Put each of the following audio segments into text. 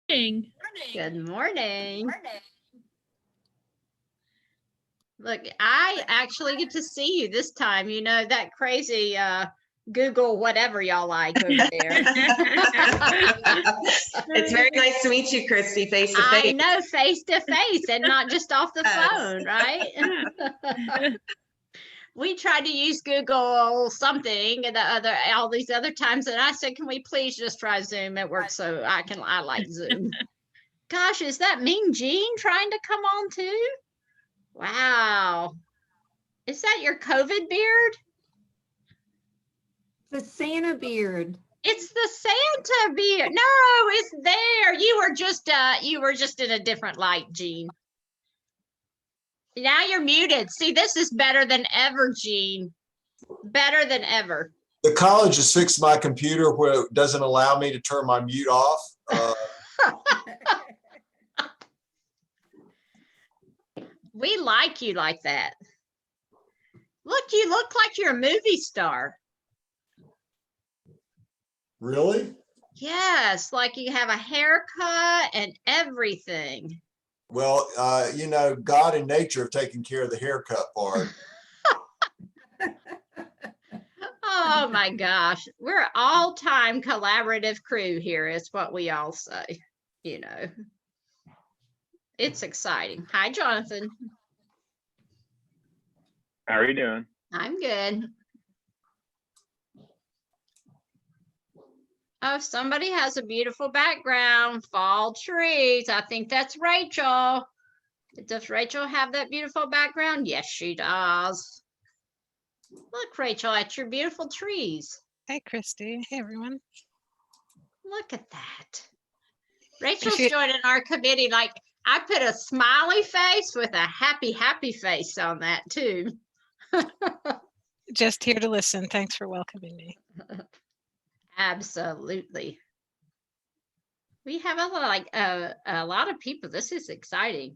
Morning. Good morning. Look, I actually get to see you this time. You know, that crazy Google whatever y'all like over there. It's very nice to meet you, Christy, face to I face. know, face to face and not just off the phone, right? We tried to use Google something and all these other times, and I said, "Can we please just try Zoom? It works so I like Zoom." Gosh, is that Mean Gene trying to come on too? Wow. Is that your COVID beard? The Santa beard. It's the Santa beard. No, it's there. You were just in a different light, Gene. Now you're muted. See, this is better than ever, Gene. Better than ever. The college has fixed my computer where it doesn't allow me to turn my mute off. We like you like that. Look, you look like you're a movie star. Really? Yes, like you have a haircut and everything. Well, you know, God and nature have taken care of the haircut part. Oh my gosh. We're an all-time collaborative crew here, is what we all say. You know, it's exciting. Hi, Jonathan. How are you doing? I'm good. Oh, somebody has a beautiful background, fall trees. I think that's Rachel. Does Rachel have that beautiful background? Yes, she does. Look, Rachel, at your beautiful trees. Hey, Christy. Hey, everyone. Look at that. Rachel's joining our committee. Like, I put a smiley face with a happy, happy face on that too. Just here to listen. Thanks for welcoming me. Absolutely. We have a lot of people. This is exciting.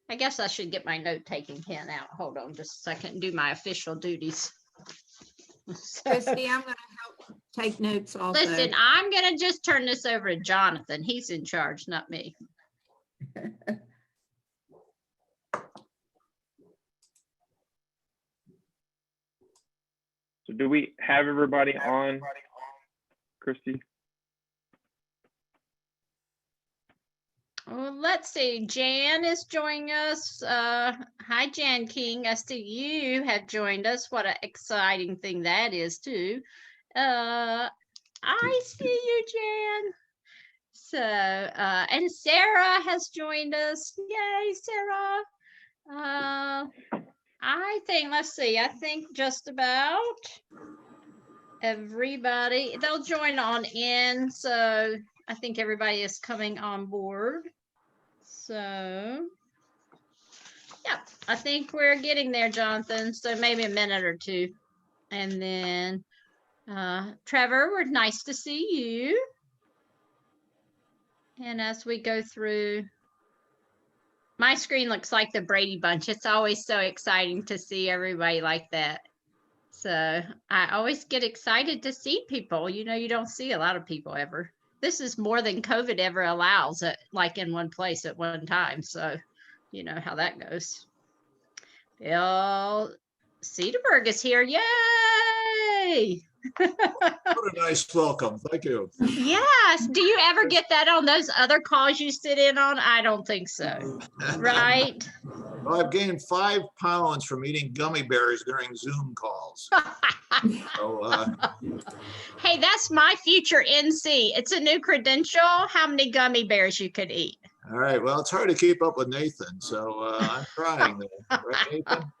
I guess I should get my note-taking pen out. Hold on just a second and do my official duties. Christy, I'm going to help take notes also. Listen, I'm going to just turn this over to Jonathan. He's in charge, not me. So do we have everybody on, Christy? Well, let's see. Jan is joining us. Hi, Jan King. I see you have joined us. What an exciting thing that is, too. I see you, Jan. So, and Sarah has joined us. Yay, Sarah. I think, let's see, I think just about everybody, they'll join on in. So I think everybody is coming on board. So, yeah, I think we're getting there, Jonathan. So maybe a minute or two. And then Trevor, we're nice to see you. And as we go through, my screen looks like the Brady Bunch. It's always so exciting to see everybody like that. So I always get excited to see people. You know, you don't see a lot of people ever. This is more than COVID ever allows, like in one place at one time. So you know how that goes. Bill Cedarberg is here. Yay! What a nice welcome. Thank you. Yes. Do you ever get that on those other calls you sit in on? I don't think so. Right? Well, I've gained 5 pounds from eating gummy bears during Zoom calls. So, Hey, that's my future NC. It's a new credential. How many gummy bears you could eat? all right. Well, it's hard to keep up with Nathan, so I'm trying. Right, Nathan?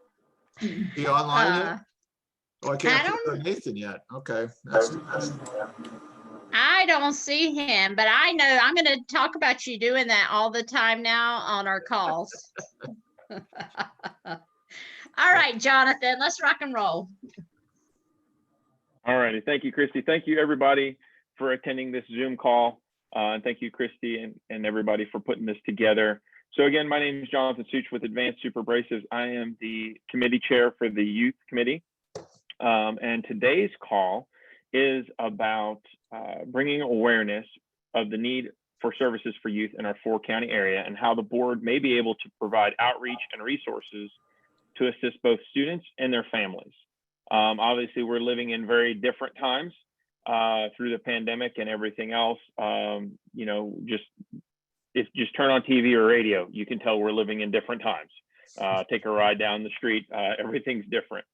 Is he online yet? Oh, I can't figure out Nathan yet. Okay. I don't see him, but I know I'm going to talk about you doing that all the time now on our calls. All right, Jonathan, let's rock and roll. All righty. Thank you, Christy. Thank you, everybody, for attending this Zoom call. And thank you, Christy, and everybody for putting this together. So again, my name is Jonathan Such with Advanced Super Abrasives. I am the committee chair for the youth committee. And today's call is about bringing awareness of the need for services for youth in our 4-county area and how the board may be able to provide outreach and resources to assist both students and their families. Obviously, we're living in very different times through the pandemic and everything else. You know, just turn on TV or radio, you can tell we're living in different times. Take a ride down the street, everything's different.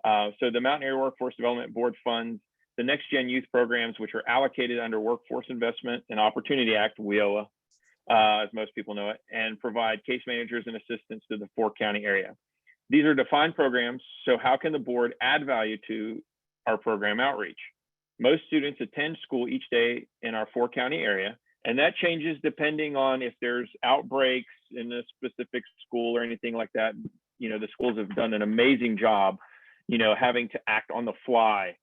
So the Mountain Area Workforce Development Board funds the Next Gen Youth programs, which are allocated under Workforce Investment and Opportunity Act, WIOA, as most people know it, and provide case managers and assistants to the 4-county area. These are defined programs, so how can the board add value to our program outreach? Most students attend school each day in our 4-county area, and that changes depending on if there's outbreaks in a specific school or anything like that. You know, the schools have done an amazing job, you know, having to act on the fly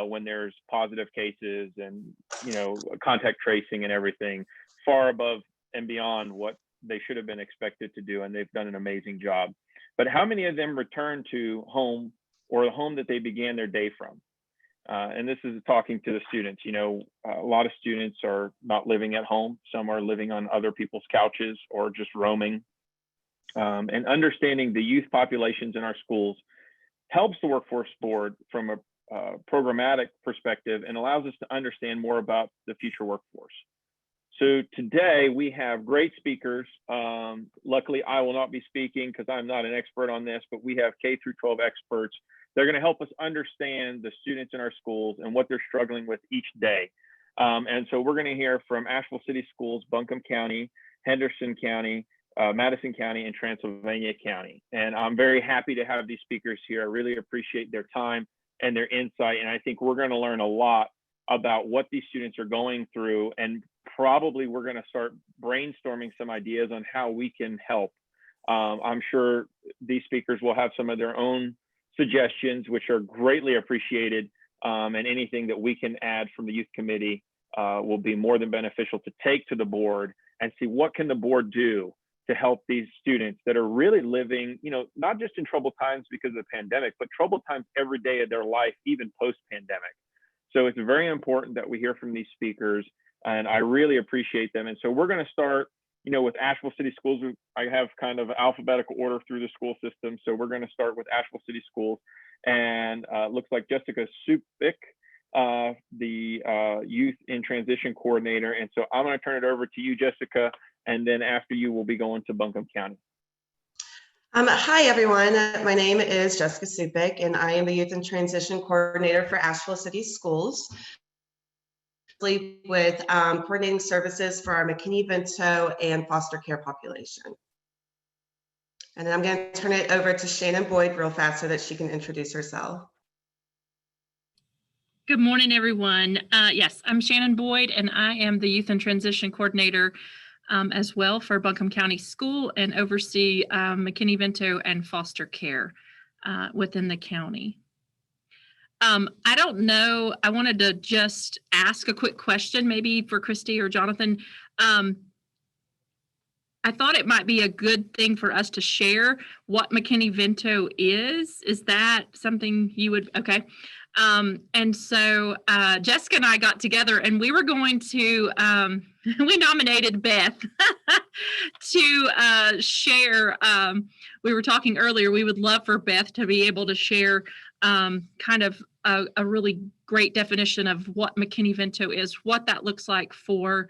when there's positive cases and, you know, contact tracing and everything, far above and beyond what they should have been expected to do, and they've done an amazing job. But how many of them return to home or the home that they began their day from? And this is talking to the students. You know, a lot of students are not living at home. Some are living on other people's couches or just roaming. And understanding the youth populations in our schools helps the Workforce Board from a programmatic perspective and allows us to understand more about the future workforce. So today we have great speakers. Luckily, I will not be speaking because I'm not an expert on this, but we have K through 12 experts. They're going to help us understand the students in our schools and what they're struggling with each day. And so we're going to hear from Asheville City Schools, Buncombe County, Henderson County, Madison County, and Transylvania County. And I'm very happy to have these speakers here. I really appreciate their time and their insight. And I think we're going to learn a lot about what these students are going through. And probably we're going to start brainstorming some ideas on how we can help. I'm sure these speakers will have some of their own suggestions, which are greatly appreciated. And anything that we can add from the youth committee will be more than beneficial to take to the board and see what can the board do to help these students that are really living, you know, not just in troubled times because of the pandemic, but troubled times every day of their life, even post-pandemic. So it's very important that we hear from these speakers, and I really appreciate them. And so we're going to start, you know, with Asheville City Schools. I have kind of alphabetical order through the school system. So we're going to start with Asheville City Schools, and looks like Jessica Supik, the Youth in Transition Coordinator. And so I'm going to turn it over to you, Jessica, and then after you, we'll be going to Buncombe County. Hi, everyone. My name is Jessica Supik, and I am the Youth and Transition Coordinator for Asheville City Schools, with coordinating services for our McKinney-Vento and foster care population. And then I'm going to turn it over to Shannon Boyd real fast so that she can introduce herself. Good morning, everyone. Yes, I'm Shannon Boyd, and I am the Youth and Transition Coordinator as well for Buncombe County School, and oversee McKinney-Vento and foster care within the county. I don't know, I wanted to just ask a quick question maybe for Christy or Jonathan. I thought it might be a good thing for us to share what McKinney-Vento is. Is that something you would, okay. And so Jessica and I got together and we were going to, we nominated Beth to share. We were talking earlier, we would love for Beth to be able to share kind of a really great definition of what McKinney-Vento is, what that looks like for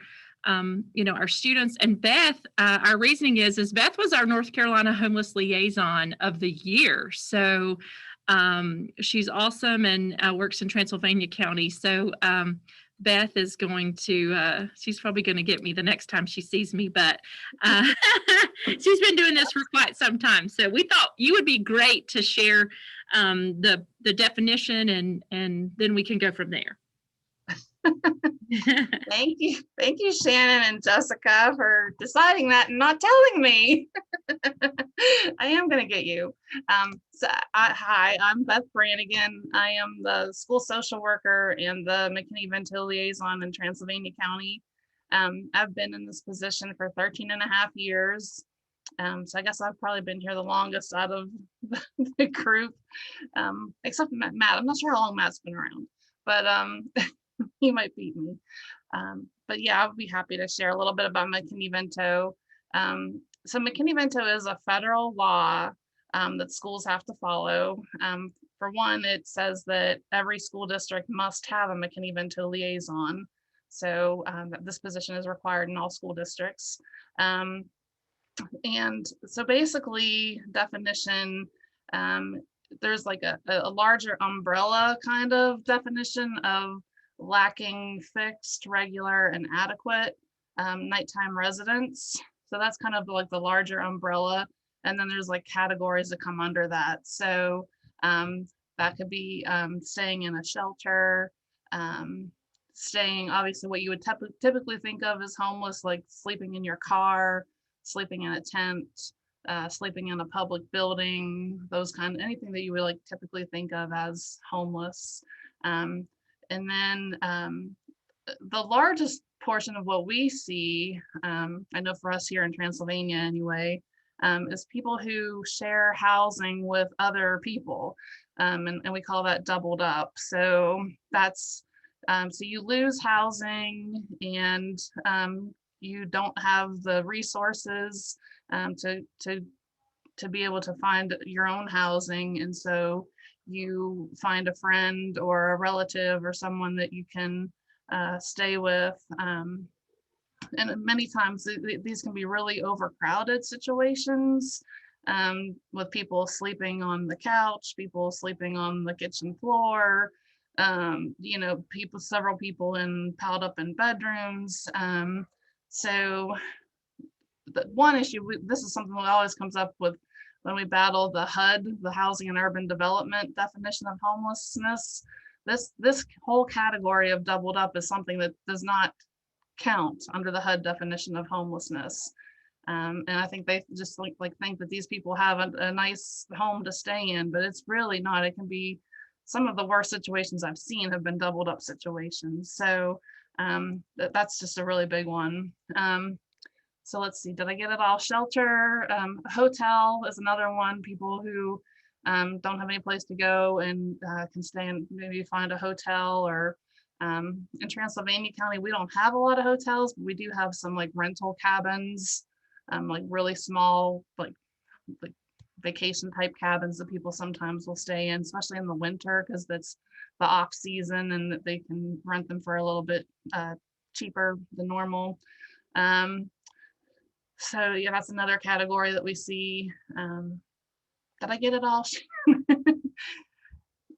you know, our students. And Beth, our reasoning is Beth was our North Carolina Homeless Liaison of the Year. So she's awesome and works in Transylvania County. So Beth is going to, she's probably going to get me the next time she sees me, but she's been doing this for quite some time. So we thought you would be great to share the definition, and then we can go from there. Thank you, Shannon and Jessica, for deciding that and not telling me. I am going to get you. Hi, I'm Beth Brannigan. I am the school social worker and the McKinney-Vento liaison in Transylvania County. I've been in this position for 13 and a half years. So I guess I've probably been here the longest out of the group, except Matt. I'm not sure how long Matt's been around, but he might beat me. But yeah, I would be happy to share a little bit about McKinney-Vento. So McKinney-Vento is a federal law that schools have to follow. For one, it says that every school district must have a McKinney-Vento liaison. So this position is required in all school districts. And so basically, definition, there's like a larger umbrella kind of definition of lacking fixed, regular, and adequate nighttime residence. So that's kind of like the larger umbrella. And then there's like categories that come under that. So that could be staying in a shelter, staying, obviously what you would typically think of as homeless, like sleeping in your car, sleeping in a tent, sleeping in a public building, those kind of, anything that you would like typically think of as homeless. And then the largest portion of what we see, I know for us here in Transylvania anyway, is people who share housing with other people. And we call that doubled up. So that's, so you lose housing and you don't have the resources to be able to find your own housing. And so you find a friend or a relative or someone that you can stay with. And many times these can be really overcrowded situations, with people sleeping on the couch, people sleeping on the kitchen floor, you know, several people piled up in bedrooms. So the one issue, this is something that always comes up with when we battle the HUD, the Housing and Urban Development definition of homelessness. This whole category of doubled up is something that does not count under the HUD definition of homelessness. And I think they just think that these people have a nice home to stay in, but it's really not. It can be, some of the worst situations I've seen have been doubled up situations. So that's just a really big one. So let's see, did I get it all? Shelter, hotel is another one. People who don't have any place to go and can stay and maybe find a hotel. Or in Transylvania County, we don't have a lot of hotels, but we do have some like rental cabins, like really small, like vacation type cabins that people sometimes will stay in, especially in the winter, because that's the off season and that they can rent them for a little bit cheaper than normal. So yeah, that's another category that we see. Did I get it all?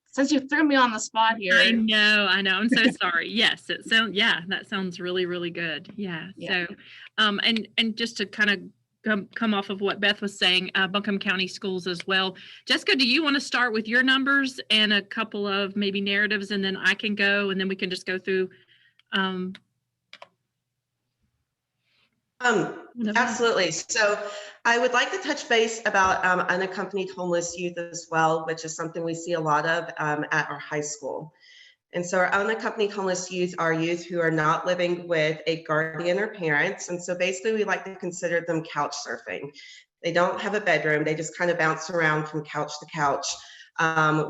Since you threw me on the spot here. I know. I'm so sorry. Yes, that sounds really, really good. Yeah. Yeah. So, and just to kind of come off of what Beth was saying, Buncombe County Schools as well. Jessica, do you want to start with your numbers and a couple of maybe narratives, and then I can go, and then we can just go through. Absolutely. So I would like to touch base about unaccompanied homeless youth as well, which is something we see a lot of at our high school. And so our unaccompanied homeless youth are youth who are not living with a guardian or parents. And so basically we like to consider them couch surfing. They don't have a bedroom. They just kind of bounce around from couch to couch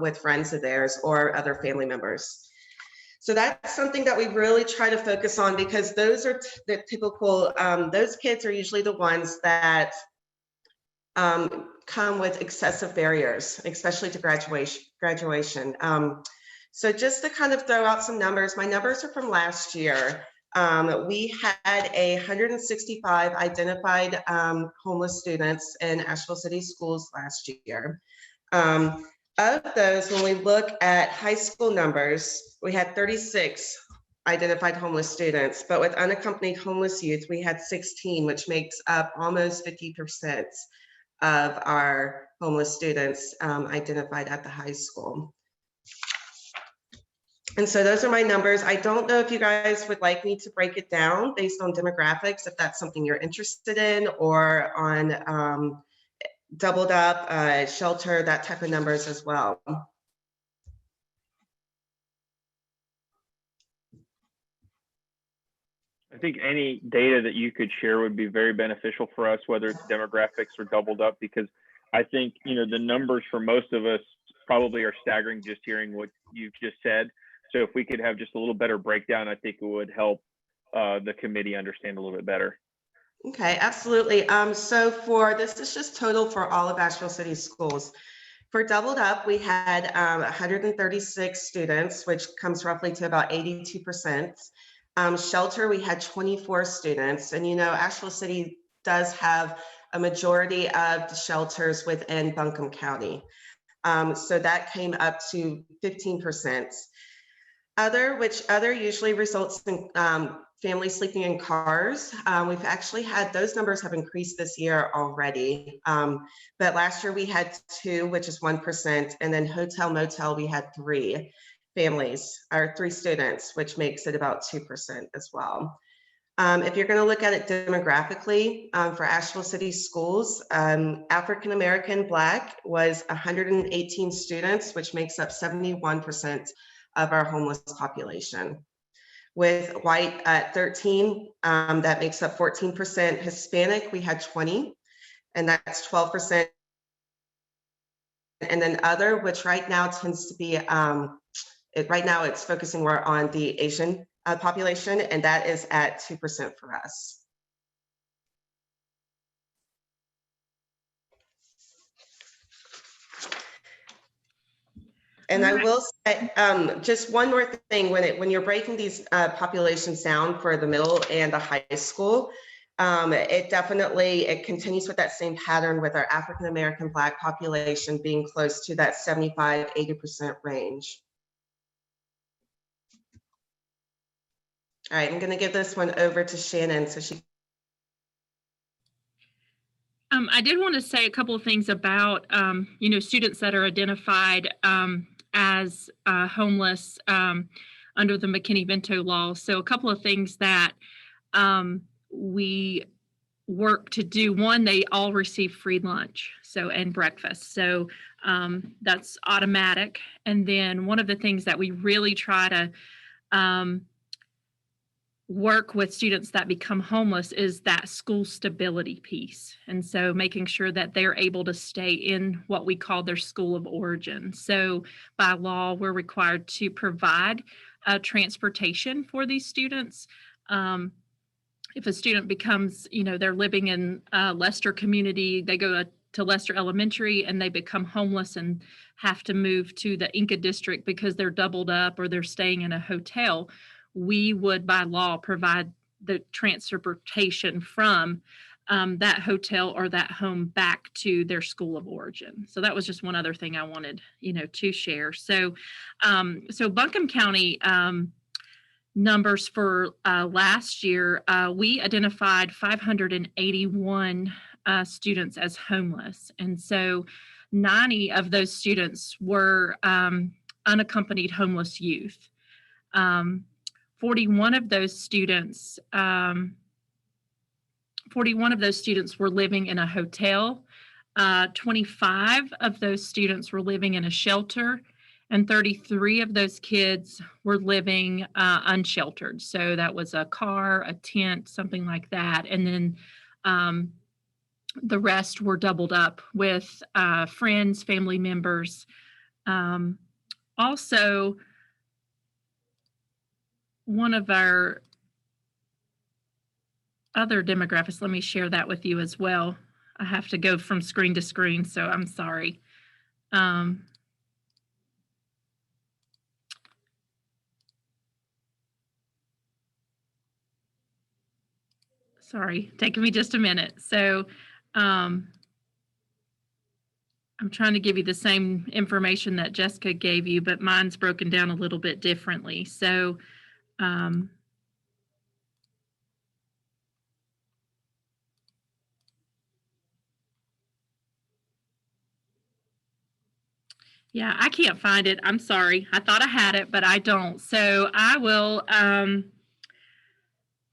with friends of theirs or other family members. So that's something that we really try to focus on, because those are the typical, those kids are usually the ones that come with excessive barriers, especially to graduation. So just to kind of throw out some numbers, my numbers are from last year. We had 165 identified homeless students in Asheville City Schools last year. Of those, when we look at high school numbers, we had 36 identified homeless students, but with unaccompanied homeless youth, we had 16, which makes up almost 50% of our homeless students identified at the high school. And so those are my numbers. I don't know if you guys would like me to break it down based on demographics, if that's something you're interested in, or on doubled up, shelter, that type of numbers as well. I think any data that you could share would be very beneficial for us, whether it's demographics or doubled up, because I think, the numbers for most of us probably are staggering just hearing what you've just said. So if we could have just a little better breakdown, I think it would help the committee understand a little bit better. Okay, absolutely. So this is just total for all of Asheville City Schools. For Doubled Up, we had 136 students, which comes roughly to about 82%. Shelter, we had 24 students. And Asheville City does have a majority of the shelters within Buncombe County. So that came up to 15%. Other usually results in families sleeping in cars. We've actually had, those numbers have increased this year already. But last year we had 2, which is 1%. And then hotel motel, we had 3 families or 3 students, which makes it about 2% as well. If you're going to look at it demographically for Asheville City Schools, African American Black was 118 students, which makes up 71% of our homeless population. With white at 13, that makes up 14%. Hispanic, we had 20, and that's 12%. And then other, which right now tends to be, right now it's focusing more on the Asian population, and that is at 2% for us. And I will say just one more thing, when you're breaking these populations down for the middle and the high school, it continues with that same pattern with our African American Black population being close to that 75–80% range. All right, I'm going to give this one over to Shannon so she. I did want to say a couple of things about, students that are identified as homeless under the McKinney-Vento law. So a couple of things that we work to do. One, they all receive free lunch and breakfast. So that's automatic. And then one of the things that we really try to work with students that become homeless is that school stability piece. And so making sure that they're able to stay in what we call their school of origin. So by law, we're required to provide transportation for these students. If a student becomes, they're living in Lester community, they go to Lester Elementary and they become homeless and have to move to the Inca district because they're doubled up or they're staying in a hotel, we would by law provide the transportation from that hotel or that home back to their school of origin. So that was just one other thing I wanted, to share. So Buncombe County numbers for last year, we identified 581 students as homeless. And so 90 of those students were unaccompanied homeless youth. 41 of those students were living in a hotel. 25 of those students were living in a shelter, and 33 of those kids were living unsheltered. So that was a car, a tent, something like that. And then the rest were doubled up with friends, family members. Also, one of our other demographics, let me share that with you as well. I have to go from screen to screen, so I'm sorry. Sorry, taking me just a minute. So I'm trying to give you the same information that Jessica gave you, but mine's broken down a little bit differently. So yeah, I can't find it. I'm sorry. I thought I had it, but I don't. So I will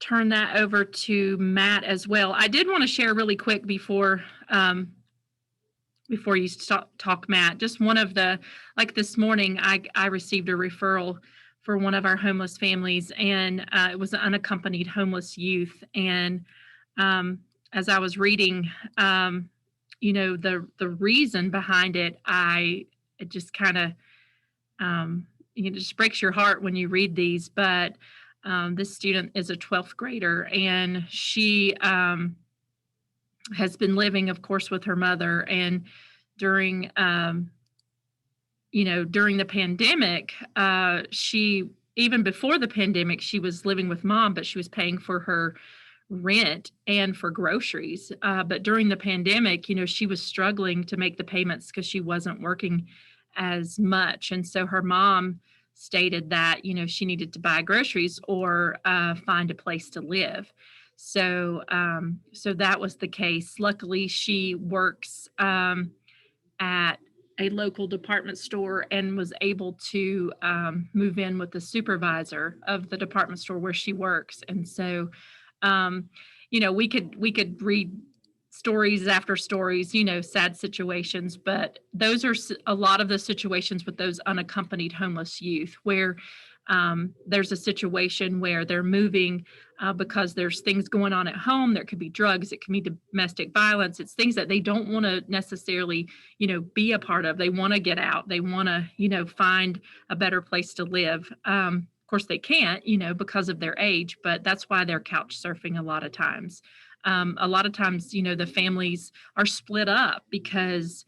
turn that over to Matt as well. I did want to share really quick before you talk, Matt, just one of the, like this morning, I received a referral for one of our homeless families, and it was an unaccompanied homeless youth. And as I was reading, the reason behind it, it just kind of, it just breaks your heart when you read these. But This student is a 12th grader, and she has been living, of course, with her mother. And during, during the pandemic, even before the pandemic, she was living with mom, but she was paying for her rent and for groceries. But during the pandemic, she was struggling to make the payments because she wasn't working as much. And so her mom stated that, she needed to buy groceries or find a place to live. So that was the case. Luckily, she works at a local department store and was able to move in with the supervisor of the department store where she works. And so, we could read stories after stories, sad situations, but those are a lot of the situations with those unaccompanied homeless youth where there's a situation where they're moving because there's things going on at home. There could be drugs, it can be domestic violence. It's things that they don't want to necessarily, be a part of. They want to get out. They want to, find a better place to live. Of course, they can't, because of their age, but that's why they're couch surfing a lot of times. A lot of times, the families are split up because,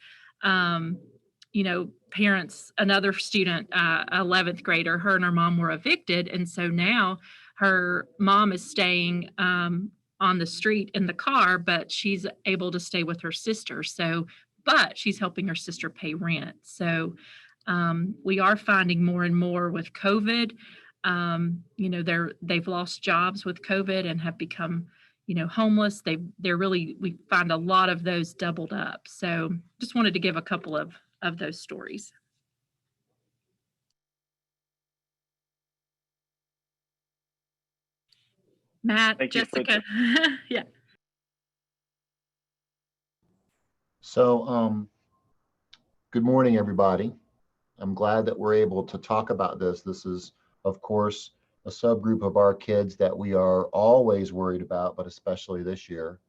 parents, another student, 11th grader, her and her mom were evicted. And so now her mom is staying on the street in the car, but she's able to stay with her sister. But she's helping her sister pay rent. So we are finding more and more with COVID, they've lost jobs with COVID and have become homeless. We find a lot of those doubled up. So just wanted to give a couple of those stories. Matt, Thank you for Jessica. Yeah. So, good morning, everybody. I'm glad that we're able to talk about this. This is, of course, a subgroup of our kids that we are always worried about, but especially this year.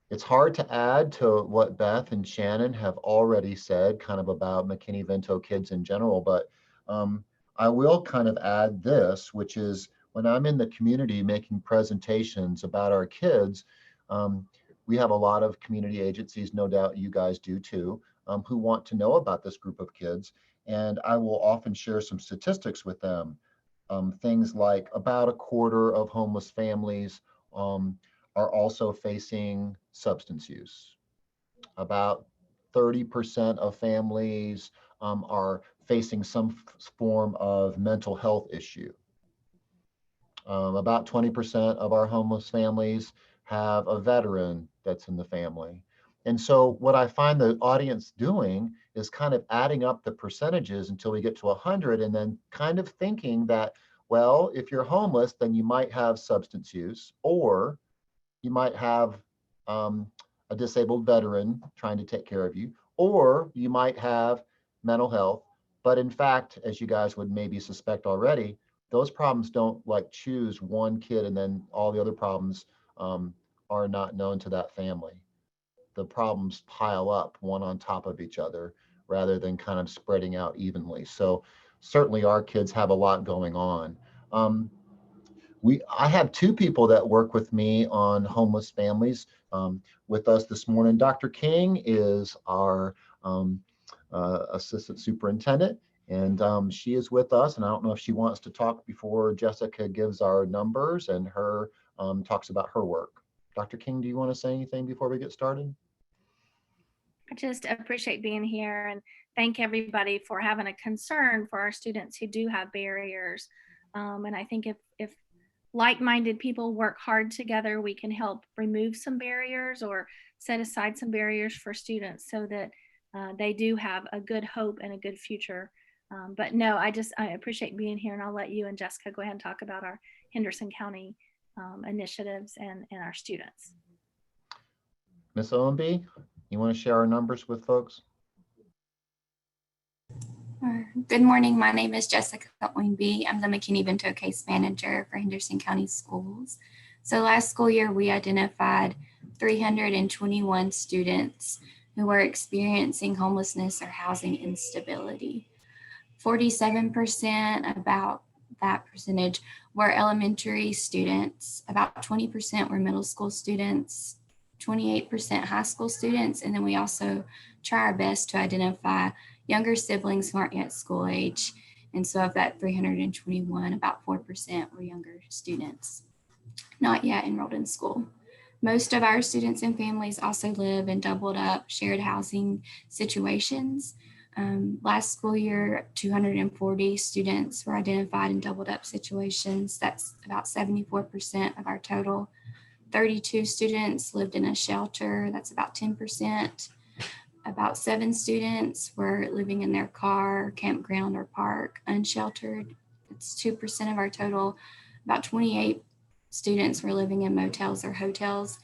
It's hard to add to what Beth and Shannon have already said kind of about McKinney-Vento kids in general, but I will kind of add this, which is when I'm in the community making presentations about our kids, we have a lot of community agencies, no doubt you guys do too, who want to know about this group of kids. And I will often share some statistics with them. Things like about a quarter of homeless families are also facing substance use. About 30% of families are facing some form of mental health issue. About 20% of our homeless families have a veteran that's in the family. And so what I find the audience doing is kind of adding up the percentages until we get to 100 and then kind of thinking that, well, if you're homeless, then you might have substance use, or you might have a disabled veteran trying to take care of you, or you might have mental health. But in fact, as you guys would maybe suspect already, those problems don't like choose one kid and then all the other problems are not known to that family. The problems pile up one on top of each other rather than kind of spreading out evenly. So certainly our kids have a lot going on. I have two people that work with me on homeless families with us this morning. Dr. King is our assistant superintendent, and she is with us. And I don't know if she wants to talk before Jessica gives our numbers and her talks about her work. Dr. King, do you want to say anything before we get started? I just appreciate being here and thank everybody for having a concern for our students who do have barriers. And I think if like-minded people work hard together, we can help remove some barriers or set aside some barriers for students so that they do have a good hope and a good future. But no, I appreciate being here, and I'll let you and Jessica go ahead and talk about our Henderson County initiatives and our students. Ms. Owenby, you want to share our numbers with folks? Good morning. My name is Jessica Owenby. I'm the McKinney-Vento case manager for Henderson County Schools. So last school year, we identified 321 students who were experiencing homelessness or housing instability. 47%, about that percentage were elementary students. About 20% were middle school students, 28% high school students, and then we also try our best to identify younger siblings who aren't yet school age. And so of that 321, about 4% were younger students not yet enrolled in school. Most of our students and families also live in doubled up shared housing situations. Last school year, 240 students were identified in doubled up situations. That's about 74% of our total. 32 students lived in a shelter. That's about 10%. About 7 students were living in their car, campground, or park, unsheltered. It's 2% of our total. About 28 students were living in motels or hotels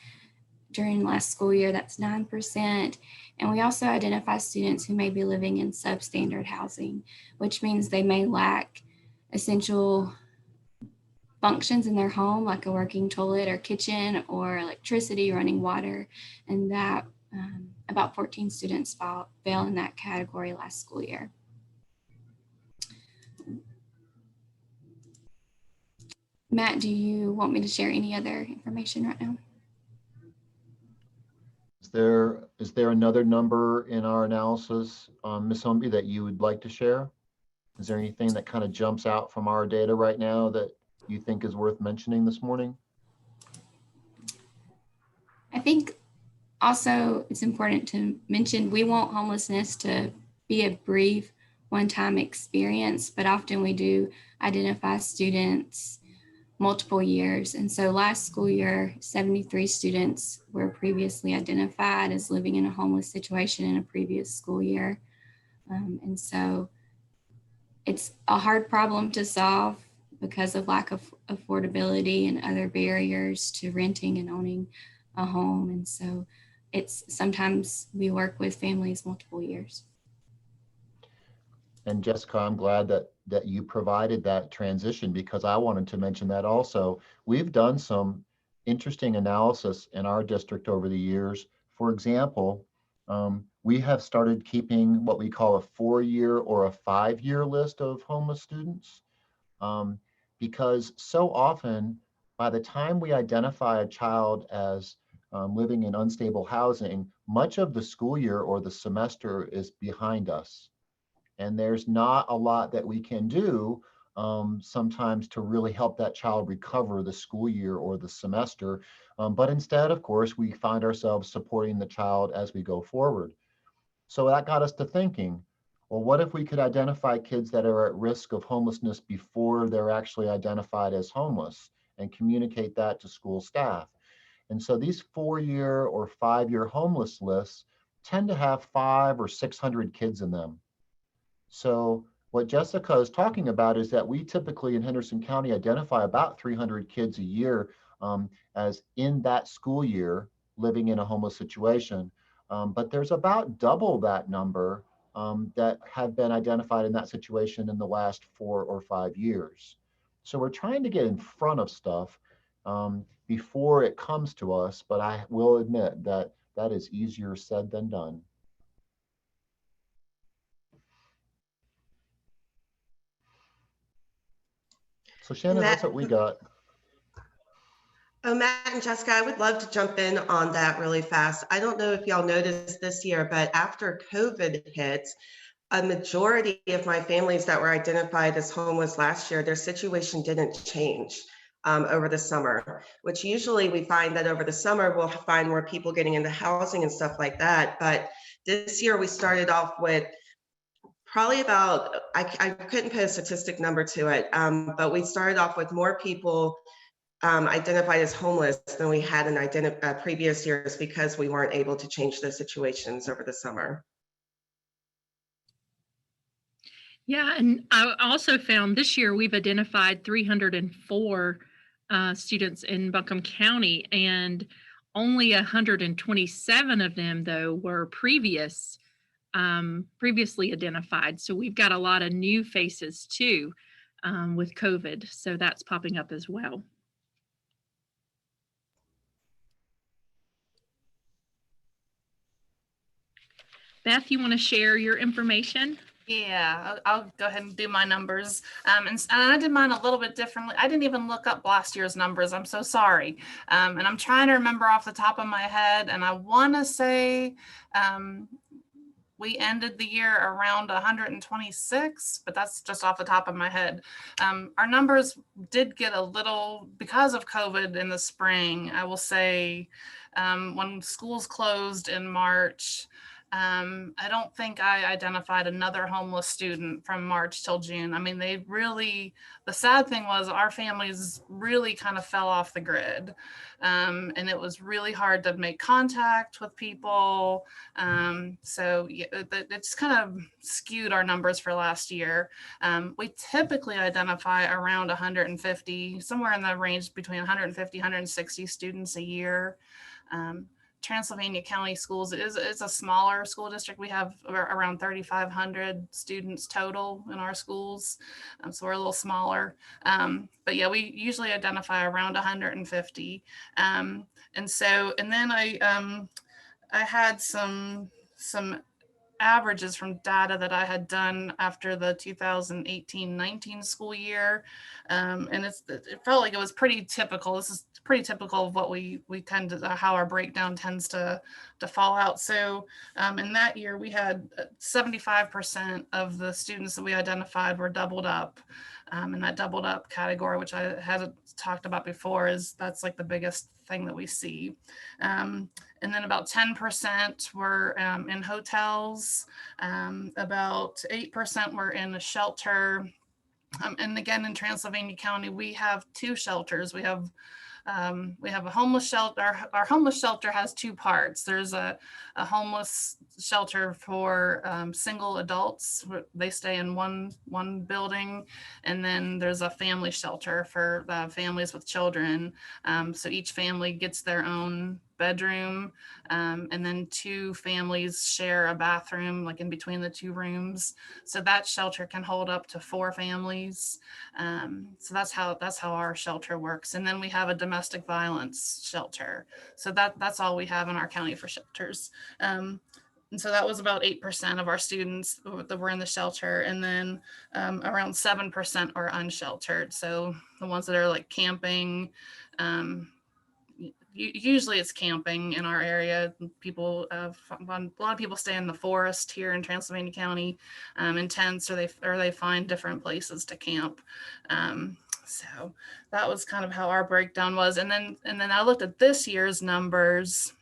during last school year. That's 9%. And we also identify students who may be living in substandard housing, which means they may lack essential functions in their home, like a working toilet or kitchen or electricity, running water, and that about 14 students fell in that category last school year. Matt, do you want me to share any other information right now? Is there another number in our analysis, Ms. Humby, that you would like to share? Is there anything that kind of jumps out from our data right now that you think is worth mentioning this morning? I think also it's important to mention we want homelessness to be a brief one-time experience, but often we do identify students multiple years. And so last school year, 73 students were previously identified as living in a homeless situation in a previous school year. And so it's a hard problem to solve because of lack of affordability and other barriers to renting and owning a home. And so it's sometimes we work with families multiple years. And Jessica, I'm glad that you provided that transition, because I wanted to mention that also. We've done some interesting analysis in our district over the years. For example, we have started keeping what we call a 4-year or a 5-year list of homeless students, because so often by the time we identify a child as living in unstable housing, much of the school year or the semester is behind us. And there's not a lot that we can do sometimes to really help that child recover the school year or the semester. But instead, of course, we find ourselves supporting the child as we go forward. So that got us to thinking, well, what if we could identify kids that are at risk of homelessness before they're actually identified as homeless and communicate that to school staff? And so these 4-year or 5-year homeless lists tend to have 500 or 600 kids in them. So what Jessica is talking about is that we typically in Henderson County identify about 300 kids a year as in that school year living in a homeless situation. But there's about double that number that have been identified in that situation in the last 4 or 5 years. So we're trying to get in front of stuff before it comes to us, but I will admit that that is easier said than done. So Shannon, that's what we got. Oh, Matt and Jessica, I would love to jump in on that really fast. I don't know if y'all noticed this year, but after COVID hit, a majority of my families that were identified as homeless last year, their situation didn't change over the summer, which usually we find that over the summer, we'll find more people getting into housing and stuff like that. But this year we started off with probably about, I couldn't put a statistic number to it, but we started off with more people identified as homeless than we had in previous years because we weren't able to change those situations over the summer. Yeah, and I also found this year we've identified 304 students in Buncombe County, and only 127 of them, though, were previously identified. So we've got a lot of new faces too with COVID. So that's popping up as well. Beth, you want to share your information? Yeah, I'll go ahead and do my numbers. And I did mine a little bit differently. I didn't even look up last year's numbers. I'm so sorry. And I'm trying to remember off the top of my head. And I want to say we ended the year around 126, but that's just off the top of my head. Our numbers did get a little, because of COVID in the spring, I will say, when schools closed in March, I don't think I identified another homeless student from March till June. I mean, they really, the sad thing was our families really kind of fell off the grid. And it was really hard to make contact with people. So yeah, it's kind of skewed our numbers for last year. We typically identify around 150, somewhere in the range between 150, 160 students a year. Transylvania County Schools is a smaller school district. We have around 3,500 students total in our schools. So we're a little smaller. But yeah, we usually identify around 150. And then I had some averages from data that I had done after the 2018-19 school year. And it felt like it was pretty typical. This is pretty typical of what we tend to, how our breakdown tends to fall out. So in that year, we had 75% of the students that we identified were doubled up. And that doubled up category, which I had talked about before, that's like the biggest thing that we see. And then about 10% were in hotels, about 8% were in a shelter. And again, in Transylvania County, we have 2 shelters. We have a homeless shelter. Our homeless shelter has 2 parts. There's a homeless shelter for single adults. They stay in one building. And then there's a family shelter for families with children. So each family gets their own bedroom, and then 2 families share a bathroom, like in between the 2 rooms. So that shelter can hold up to 4 families. So that's how our shelter works. And then we have a domestic violence shelter. So that's all we have in our county for shelters. And so that was about 8% of our students that were in the shelter. And then around 7% are unsheltered. So the ones that are like camping, usually it's camping in our area. People, a lot of people stay in the forest here in Transylvania County in tents, or they find different places to camp. So that was kind of how our breakdown was. And then I looked at this year's numbers.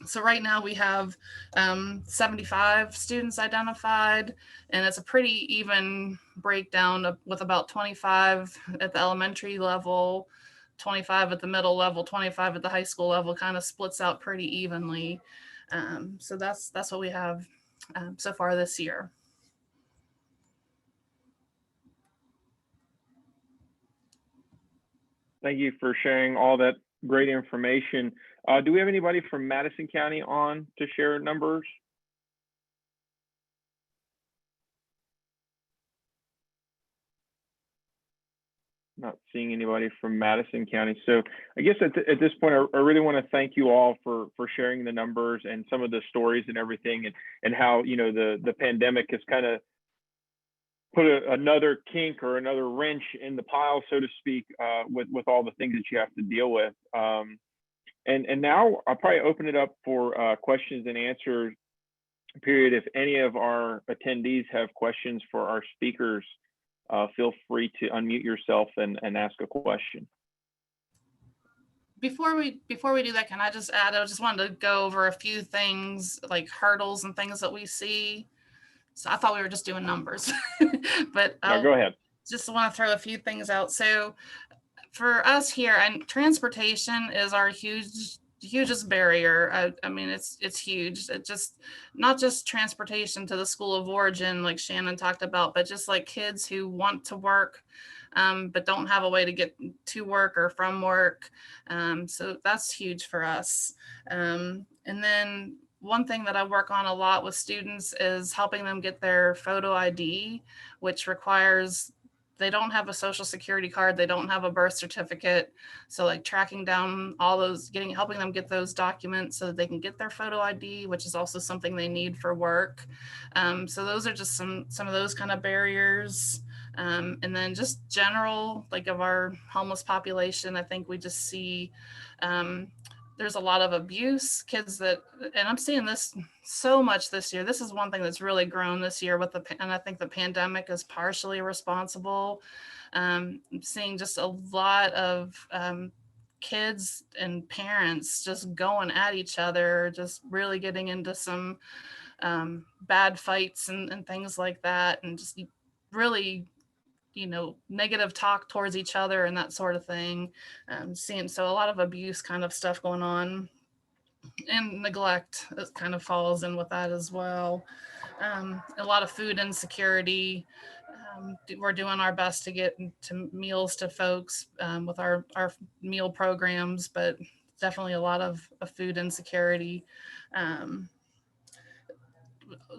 So right now we have 75 students identified, and it's a pretty even breakdown with about 25 at the elementary level, 25 at the middle level, 25 at the high school level, kind of splits out pretty evenly. So that's what we have so far this year. Thank you for sharing all that great information. Do we have anybody from Madison County on to share numbers? Not seeing anybody from Madison County. So I guess at this point, I really want to thank you all for sharing the numbers and some of the stories and everything, and how, you know, the pandemic has kind of put another kink or another wrench in the pile, so to speak, with all the things that you have to deal with. And now I'll probably open it up for questions and answer period. If any of our attendees have questions for our speakers, feel free to unmute yourself and ask a question. Before we do that, can I just add, I just wanted to go over a few things like hurdles and things that we see. So I thought we were just doing numbers, but No, go ahead. Just want to throw a few things out. So for us here, and transportation is our hugest barrier. I mean, it's huge. It just, not just transportation to the school of origin, like Shannon talked about, but just like kids who want to work, but don't have a way to get to work or from work. So that's huge for us. And then one thing that I work on a lot with students is helping them get their photo ID, which requires they don't have a social security card, they don't have a birth certificate. So like tracking down all those, helping them get those documents so that they can get their photo ID, which is also something they need for work. So those are just some of those kind of barriers. And then just general, like of our homeless population, I think we just see there's a lot of abuse, kids that, and I'm seeing this so much this year. This is one thing that's really grown this year and I think the pandemic is partially responsible. I'm seeing just a lot of kids and parents just going at each other, just really getting into some bad fights and things like that, and just really, negative talk towards each other and that sort of thing. Seeing so a lot of abuse kind of stuff going on, and neglect kind of falls in with that as well. A lot of food insecurity. We're doing our best to get to meals to folks with our meal programs, but definitely a lot of food insecurity.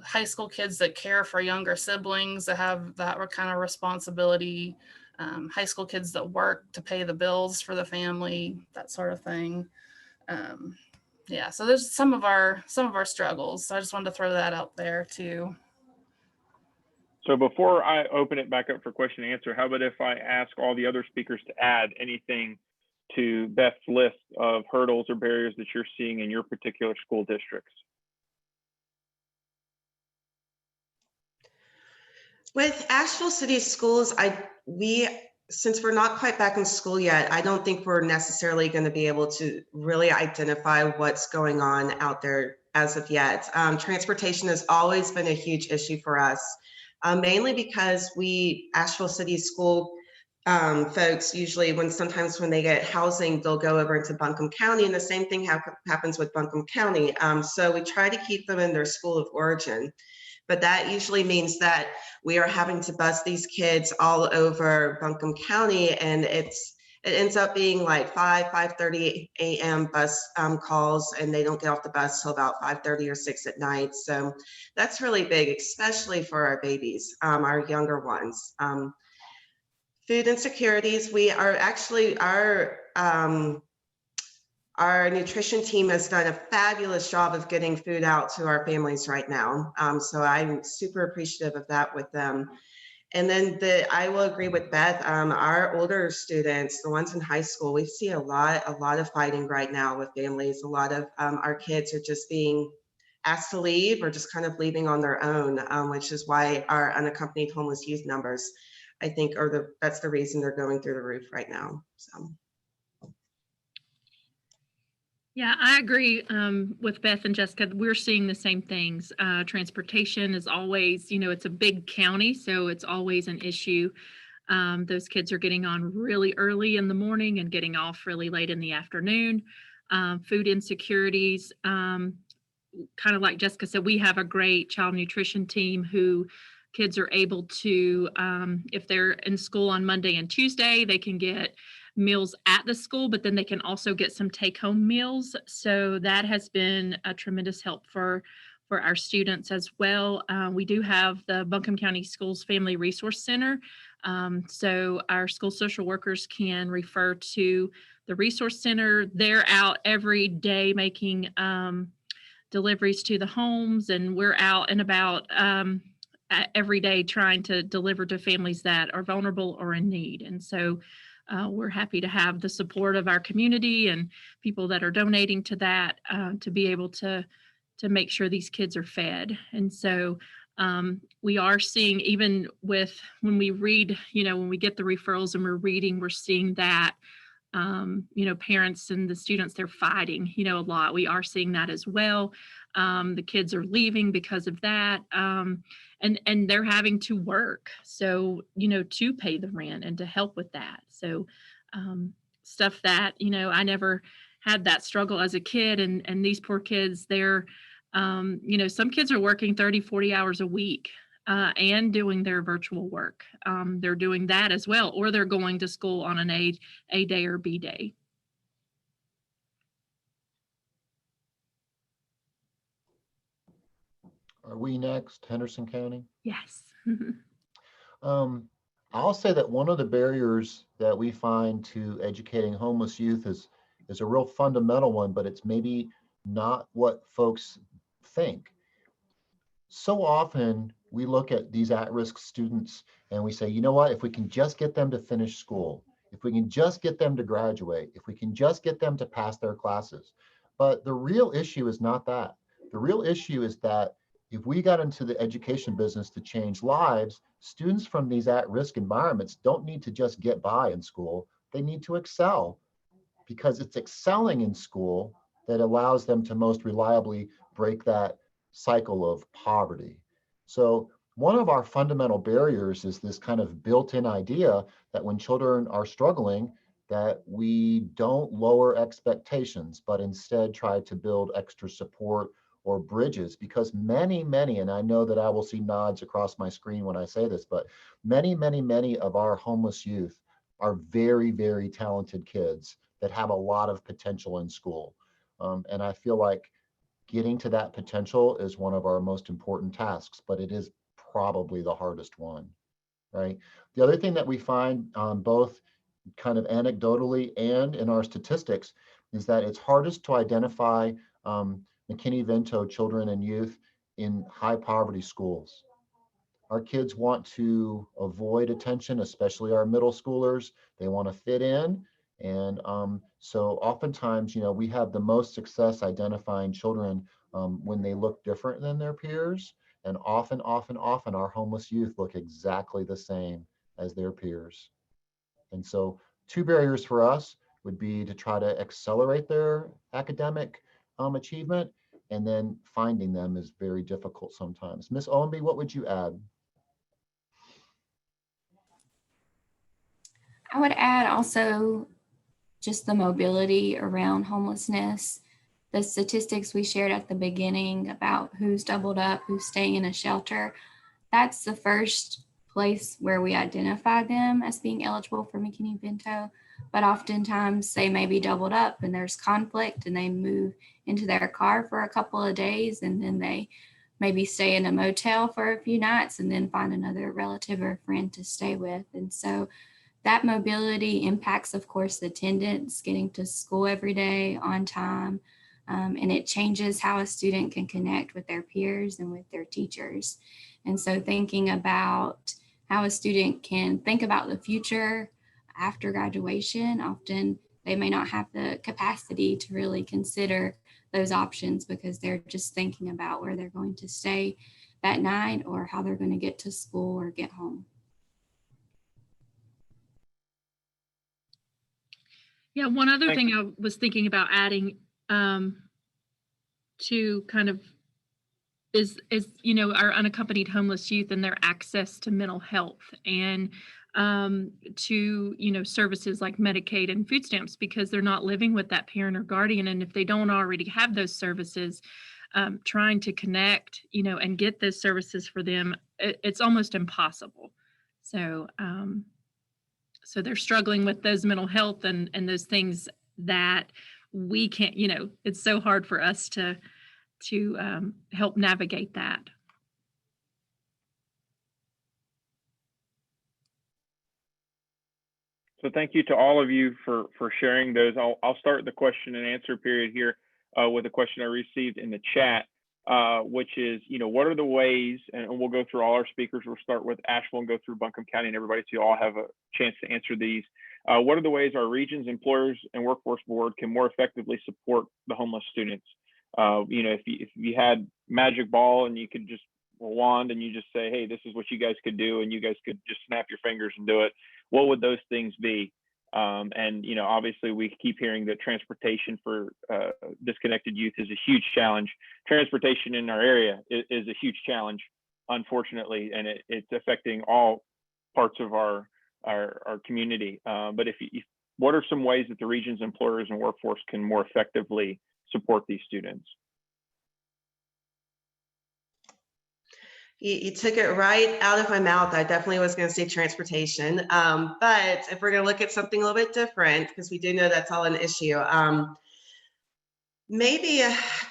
High school kids that care for younger siblings that have that kind of responsibility, high school kids that work to pay the bills for the family, that sort of thing. Yeah, so there's some of our struggles. So I just wanted to throw that out there too. So before I open it back up for question and answer, how about if I ask all the other speakers to add anything to Beth's list of hurdles or barriers that you're seeing in your particular school districts? With Asheville City Schools, since we're not quite back in school yet, I don't think we're necessarily going to be able to really identify what's going on out there as of yet. Transportation has always been a huge issue for us, mainly because Asheville City School folks usually, sometimes when they get housing, they'll go over into Buncombe County, and the same thing happens with Buncombe County. So we try to keep them in their school of origin. But that usually means that we are having to bus these kids all over Buncombe County, and it ends up being like 5:30 a.m. bus calls, and they don't get off the bus till about 5:30 or 6 at night. So that's really big, especially for our babies, our younger ones. Food insecurities, we are actually, our nutrition team has done a fabulous job of getting food out to our families right now. So I'm super appreciative of that with them. And then I will agree with Beth, our older students, the ones in high school, we see a lot of fighting right now with families. A lot of our kids are just being asked to leave or just kind of leaving on their own, which is why our unaccompanied homeless youth numbers, I think, that's the reason they're going through the roof right now. So. Yeah, I agree with Beth and Jessica. We're seeing the same things. Transportation is always, it's a big county, so it's always an issue. Those kids are getting on really early in the morning and getting off really late in the afternoon. Food insecurities, kind of like Jessica said, we have a great child nutrition team who kids are able to, if they're in school on Monday and Tuesday, they can get meals at the school, but then they can also get some take-home meals. So that has been a tremendous help for our students as well. We do have the Buncombe County Schools Family Resource Center. So our school social workers can refer to the resource center. They're out every day making deliveries to the homes, and we're out and about every day trying to deliver to families that are vulnerable or in need. And so we're happy to have the support of our community and people that are donating to that to be able to make sure these kids are fed. And so we are seeing, even with when we read, when we get the referrals and we're reading, we're seeing that, parents and the students, they're fighting, a lot. We are seeing that as well. The kids are leaving because of that. And they're having to work, so, to pay the rent and to help with that. So stuff that, I never had that struggle as a kid. And these poor kids, they're, some kids are working 30, 40 hours a week and doing their virtual work. They're doing that as well, or they're going to school on an A day or B day. Are we next, Henderson County? Yes. I'll say that one of the barriers that we find to educating homeless youth is a real fundamental one, but it's maybe not what folks think. So often we look at these at-risk students and we say, you know what, if we can just get them to finish school, if we can just get them to graduate, if we can just get them to pass their classes. But the real issue is not that. The real issue is that if we got into the education business to change lives, students from these at-risk environments don't need to just get by in school. They need to excel, because it's excelling in school that allows them to most reliably break that cycle of poverty. So one of our fundamental barriers is this kind of built-in idea that when children are struggling, that we don't lower expectations, but instead try to build extra support or bridges, because many, and I know that I will see nods across my screen when I say this, but many of our homeless youth are very, very talented kids that have a lot of potential in school. And I feel like getting to that potential is one of our most important tasks, but it is probably the hardest one, right? The other thing that we find both kind of anecdotally and in our statistics is that it's hardest to identify McKinney-Vento children and youth in high poverty schools. Our kids want to avoid attention, especially our middle schoolers. They want to fit in. And so oftentimes, we have the most success identifying children when they look different than their peers. And often our homeless youth look exactly the same as their peers. And so 2 barriers for us would be to try to accelerate their academic achievement, and then finding them is very difficult sometimes. Ms. Owenby, what would you add? I would add also just the mobility around homelessness. The statistics we shared at the beginning about who's doubled up, who's staying in a shelter, that's the first place where we identify them as being eligible for McKinney-Vento. But oftentimes they may be doubled up and there's conflict and they move into their car for a couple of days, and then they maybe stay in a motel for a few nights and then find another relative or friend to stay with. And so that mobility impacts, of course, the attendance, getting to school every day on time, and it changes how a student can connect with their peers and with their teachers. And so thinking about how a student can think about the future after graduation, often they may not have the capacity to really consider those options because they're just thinking about where they're going to stay that night or how they're going to get to school or get home. Yeah, one other thing I was thinking about adding to kind of is our unaccompanied homeless youth and their access to mental health and to services like Medicaid and food stamps, because they're not living with that parent or guardian, and if they don't already have those services, trying to connect and get those services for them, it's almost impossible. So so they're struggling with those mental health and those things that we can't, it's so hard for us to help navigate that. So thank you to all of you for sharing those. I'll start the question and answer period here with a question I received in the chat, which is, what are the ways, and we'll go through all our speakers. We'll start with Asheville and go through Buncombe County and everybody, so you all have a chance to answer these. What are the ways our region's employers and workforce board can more effectively support the homeless students? If you had magic ball and you could just wand and you just say, hey, this is what you guys could do, and you guys could just snap your fingers and do it, what would those things be? And obviously we keep hearing that transportation for disconnected youth is a huge challenge. Transportation in our area is a huge challenge, unfortunately, and it's affecting all parts of our community. But what are some ways that the region's employers and workforce can more effectively support these students? You took it right out of my mouth. I definitely was going to say transportation. But if we're going to look at something a little bit different, because we do know that's all an issue, maybe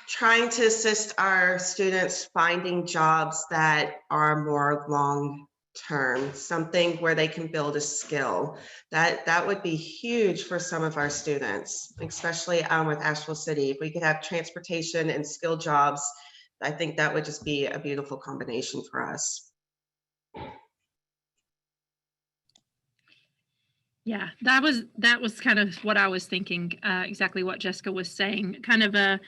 trying to assist our students finding jobs that are more long term, something where they can build a skill. That would be huge for some of our students, especially with Asheville City. If we could have transportation and skill jobs, I think that would just be a beautiful combination for us. Yeah, that was kind of what I was thinking, exactly what Jessica was saying, kind of a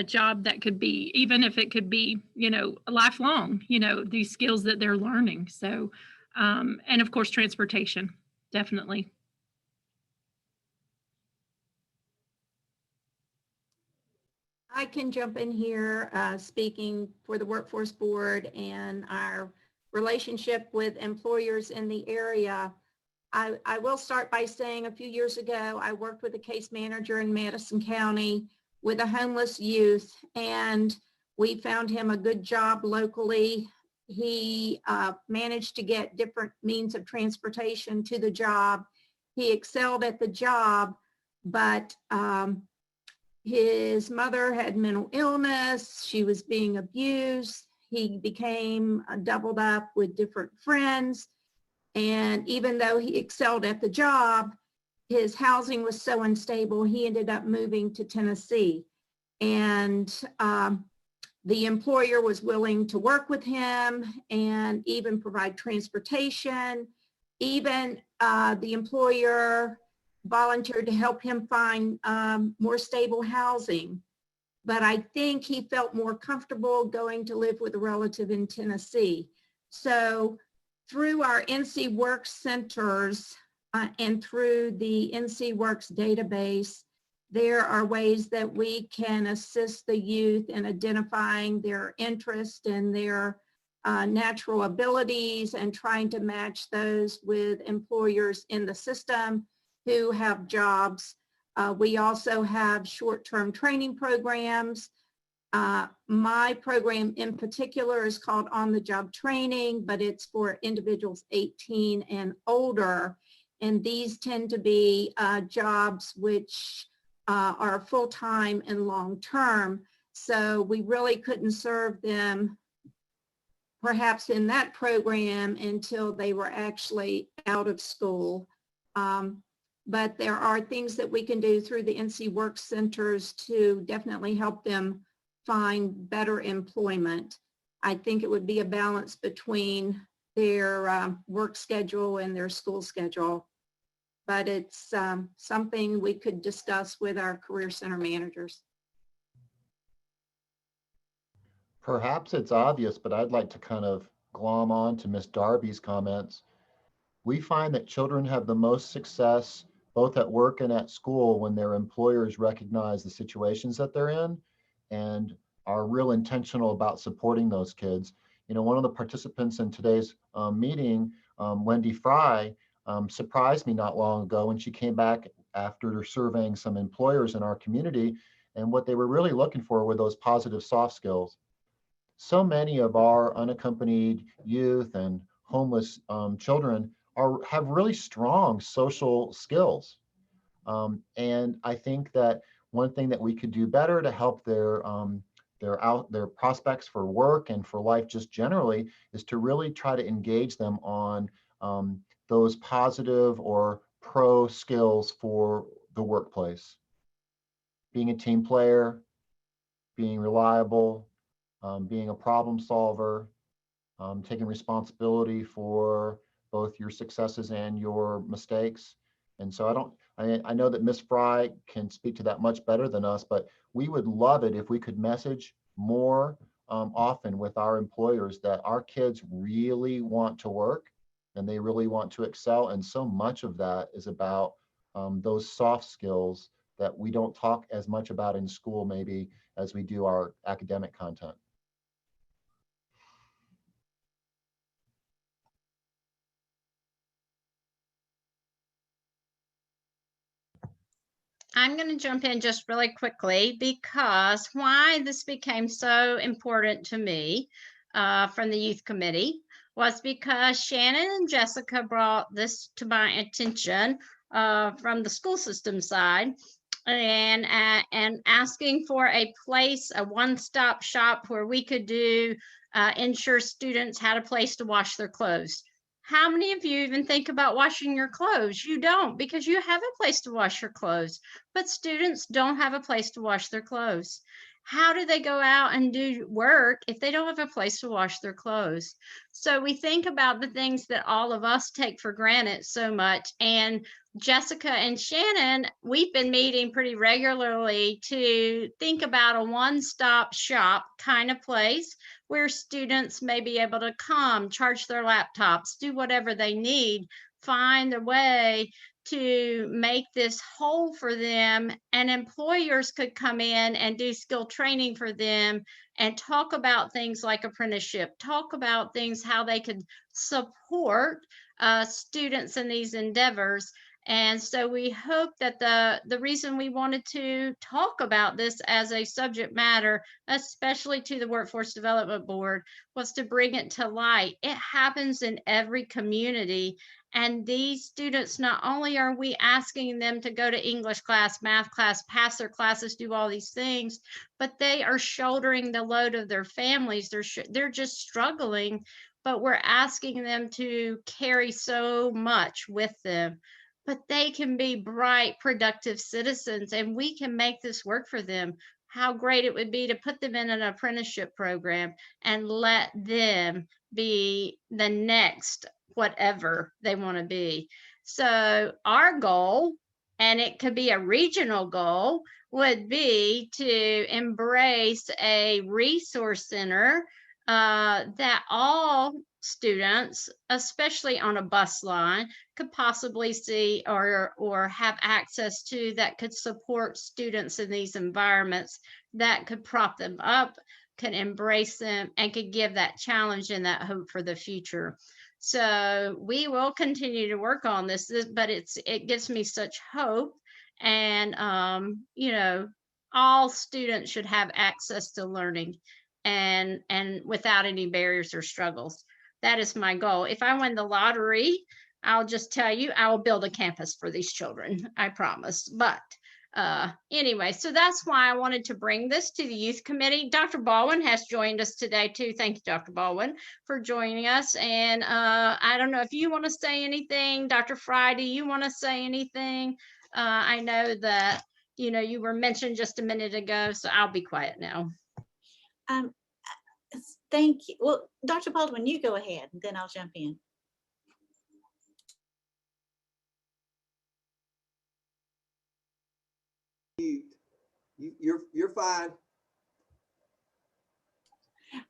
job that could be, even if it could be, lifelong, these skills that they're learning. So, and of course, transportation, definitely. I can jump in here, speaking for the Workforce Board and our relationship with employers in the area. I will start by saying a few years ago, I worked with a case manager in Madison County with a homeless youth, and we found him a good job locally. He managed to get different means of transportation to the job. He excelled at the job, but his mother had mental illness. She was being abused. He became doubled up with different friends. And even though he excelled at the job, his housing was so unstable, he ended up moving to Tennessee. And the employer was willing to work with him and even provide transportation. Even the employer volunteered to help him find more stable housing. But I think he felt more comfortable going to live with a relative in Tennessee. So through our NC Works centers and through the NC Works database, there are ways that we can assist the youth in identifying their interest and their natural abilities and trying to match those with employers in the system who have jobs. We also have short-term training programs. My program in particular is called On the Job Training, but it's for individuals 18 and older. And these tend to be jobs which are full-time and long-term. So we really couldn't serve them perhaps in that program until they were actually out of school. But there are things that we can do through the NC Work Centers to definitely help them find better employment. I think it would be a balance between their work schedule and their school schedule. But it's something we could discuss with our Career Center managers. Perhaps it's obvious, but I'd like to kind of glom on to Ms. Darby's comments. We find that children have the most success both at work and at school when their employers recognize the situations that they're in and are real intentional about supporting those kids. One of the participants in today's meeting, Wendy Fry, surprised me not long ago when she came back after surveying some employers in our community, and what they were really looking for were those positive soft skills. So many of our unaccompanied youth and homeless children have really strong social skills. And I think that one thing that we could do better to help their prospects for work and for life just generally is to really try to engage them on those positive or pro skills for the workplace. Being a team player, being reliable, being a problem solver, taking responsibility for both your successes and your mistakes. And so I know that Ms. Fry can speak to that much better than us, but we would love it if we could message more often with our employers that our kids really want to work and they really want to excel. And so much of that is about those soft skills that we don't talk as much about in school maybe as we do our academic content. I'm going to jump in just really quickly because why this became so important to me from the youth committee was because Shannon and Jessica brought this to my attention from the school system side and asking for a place, a one-stop shop where we could do ensure students had a place to wash their clothes. How many of you even think about washing your clothes? You don't, because you have a place to wash your clothes, but students don't have a place to wash their clothes. How do they go out and do work if they don't have a place to wash their clothes? So we think about the things that all of us take for granted so much. And Jessica and Shannon, we've been meeting pretty regularly to think about a one-stop shop kind of place where students may be able to come, charge their laptops, do whatever they need, find a way to make this whole for them, and employers could come in and do skill training for them and talk about things like apprenticeship, talk about things, how they could support students in these endeavors. And so we hope that the reason we wanted to talk about this as a subject matter, especially to the Workforce Development Board, was to bring it to light. It happens in every community. And these students, not only are we asking them to go to English class, math class, pass their classes, do all these things, but they are shouldering the load of their families. They're just struggling, but we're asking them to carry so much with them. But they can be bright, productive citizens, and we can make this work for them. How great it would be to put them in an apprenticeship program and let them be the next whatever they want to be. So our goal, and it could be a regional goal, would be to embrace a resource center that all students, especially on a bus line, could possibly see or have access to, that could support students in these environments, that could prop them up, could embrace them, and could give that challenge and that hope for the future. So we will continue to work on this, but it gives me such hope. And you know, all students should have access to learning and without any barriers or struggles. That is my goal. If I win the lottery, I'll just tell you, I will build a campus for these children, I promise. But anyway, so that's why I wanted to bring this to the youth committee. Dr. Baldwin has joined us today too. Thank you, Dr. Baldwin, for joining us. And I don't know if you want to say anything, Dr. Friday, you want to say anything? I know that, you know, you were mentioned just a minute ago, so I'll be quiet now. Thank you. Well, Dr. Baldwin, you go ahead, and then I'll jump in. You're fine.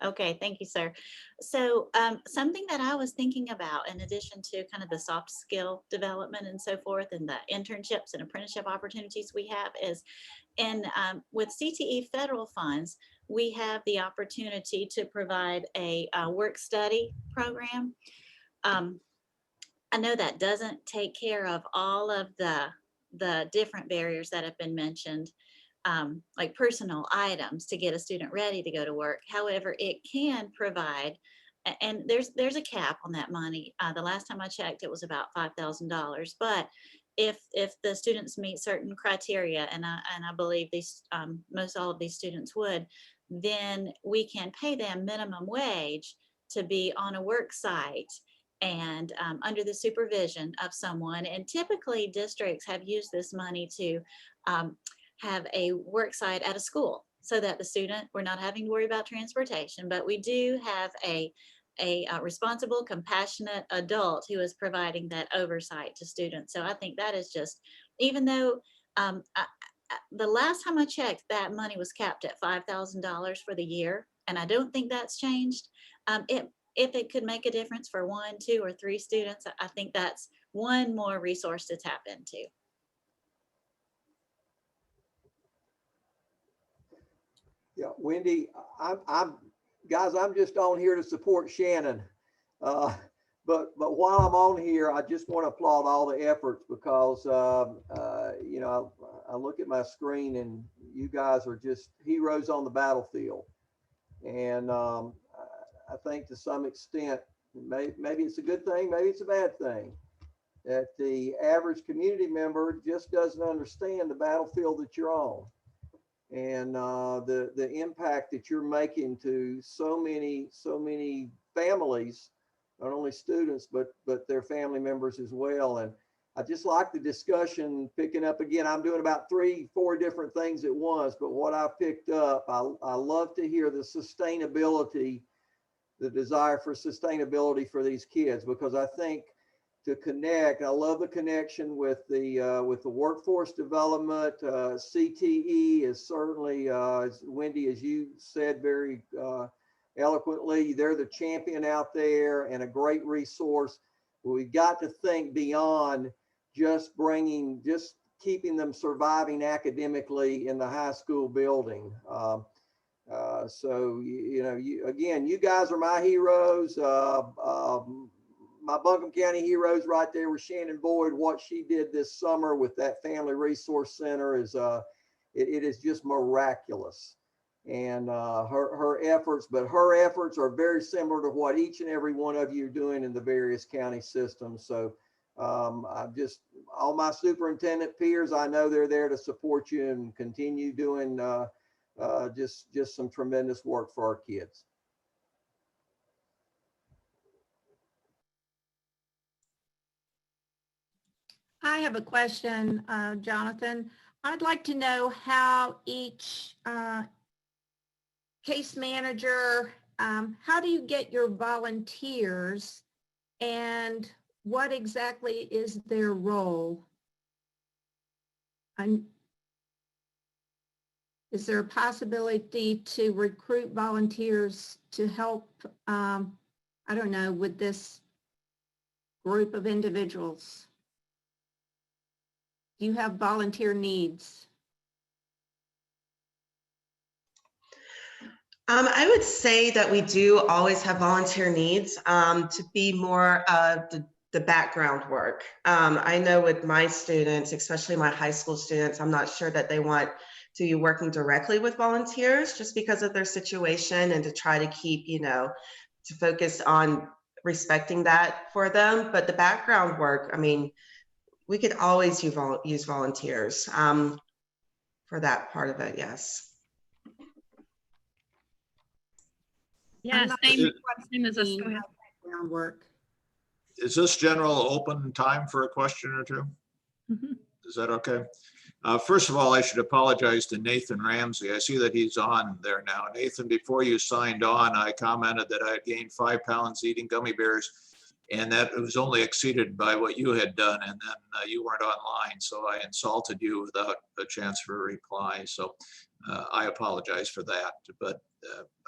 Okay, thank you, sir. So something that I was thinking about, in addition to kind of the soft skill development and so forth, and the internships and apprenticeship opportunities we have, is with CTE federal funds, we have the opportunity to provide a work study program. I know that doesn't take care of all of the different barriers that have been mentioned, like personal items to get a student ready to go to work. However, it can provide, and there's a cap on that money. The last time I checked, it was about $5,000. But if the students meet certain criteria, and I believe these most all of these students would, then we can pay them minimum wage to be on a work site and under the supervision of someone. And typically districts have used this money to have a work site at a school, so that the student, we're not having to worry about transportation, but we do have a responsible, compassionate adult who is providing that oversight to students. So I think that is just, even though the last time I checked, that money was capped at $5,000 for the year, and I don't think that's changed. If it could make a difference for 1, 2, or 3 students, I think that's one more resource to tap into. Yeah, Wendy, I'm just on here to support Shannon. But while I'm on here, I just want to applaud all the efforts, because you know, I look at my screen and you guys are just heroes on the battlefield. And I think to some extent, maybe it's a good thing, maybe it's a bad thing, that the average community member just doesn't understand the battlefield that you're on. and the impact that you're making to so many families, not only students, but their family members as well. And I just like the discussion picking up again. I'm doing about 3-4 different things at once, but what I picked up, I love to hear the sustainability, the desire for sustainability for these kids, because I think to connect, I love the connection with the workforce development. CTE is certainly, as Wendy, as you said very eloquently, they're the champion out there and a great resource. We've got to think beyond just keeping them surviving academically in the high school building. So, again, you guys are my heroes. My Buncombe County heroes right there with Shannon Boyd. What she did this summer with that Family Resource Center is, it is just miraculous. And her efforts are very similar to what each and every one of you are doing in the various county systems. So all my superintendent peers, I know they're there to support you and continue doing just some tremendous work for our kids. I have a question, Jonathan. I'd like to know how each case manager, how do you get your volunteers and what exactly is their role? Is there a possibility to recruit volunteers to help, I don't know, with this group of individuals? Do you have volunteer needs? I would say that we do always have volunteer needs to be more of the background work. I know with my students, especially my high school students, I'm not sure that they want to be working directly with volunteers just because of their situation, and to try to keep, to focus on respecting that for them. But the background work, I mean, we could always use volunteers for that part of it, yes. Yeah, same as us. Go ahead. Background work. Is this general open time for a question or two? Mhm. Is that okay? First of all, I should apologize to Nathan Ramsey. I see that he's on there now. Nathan, before you signed on, I commented that I had gained 5 pounds eating gummy bears, and that it was only exceeded by what you had done, and then you weren't online, so I insulted you without a chance for a reply. So I apologize for that, but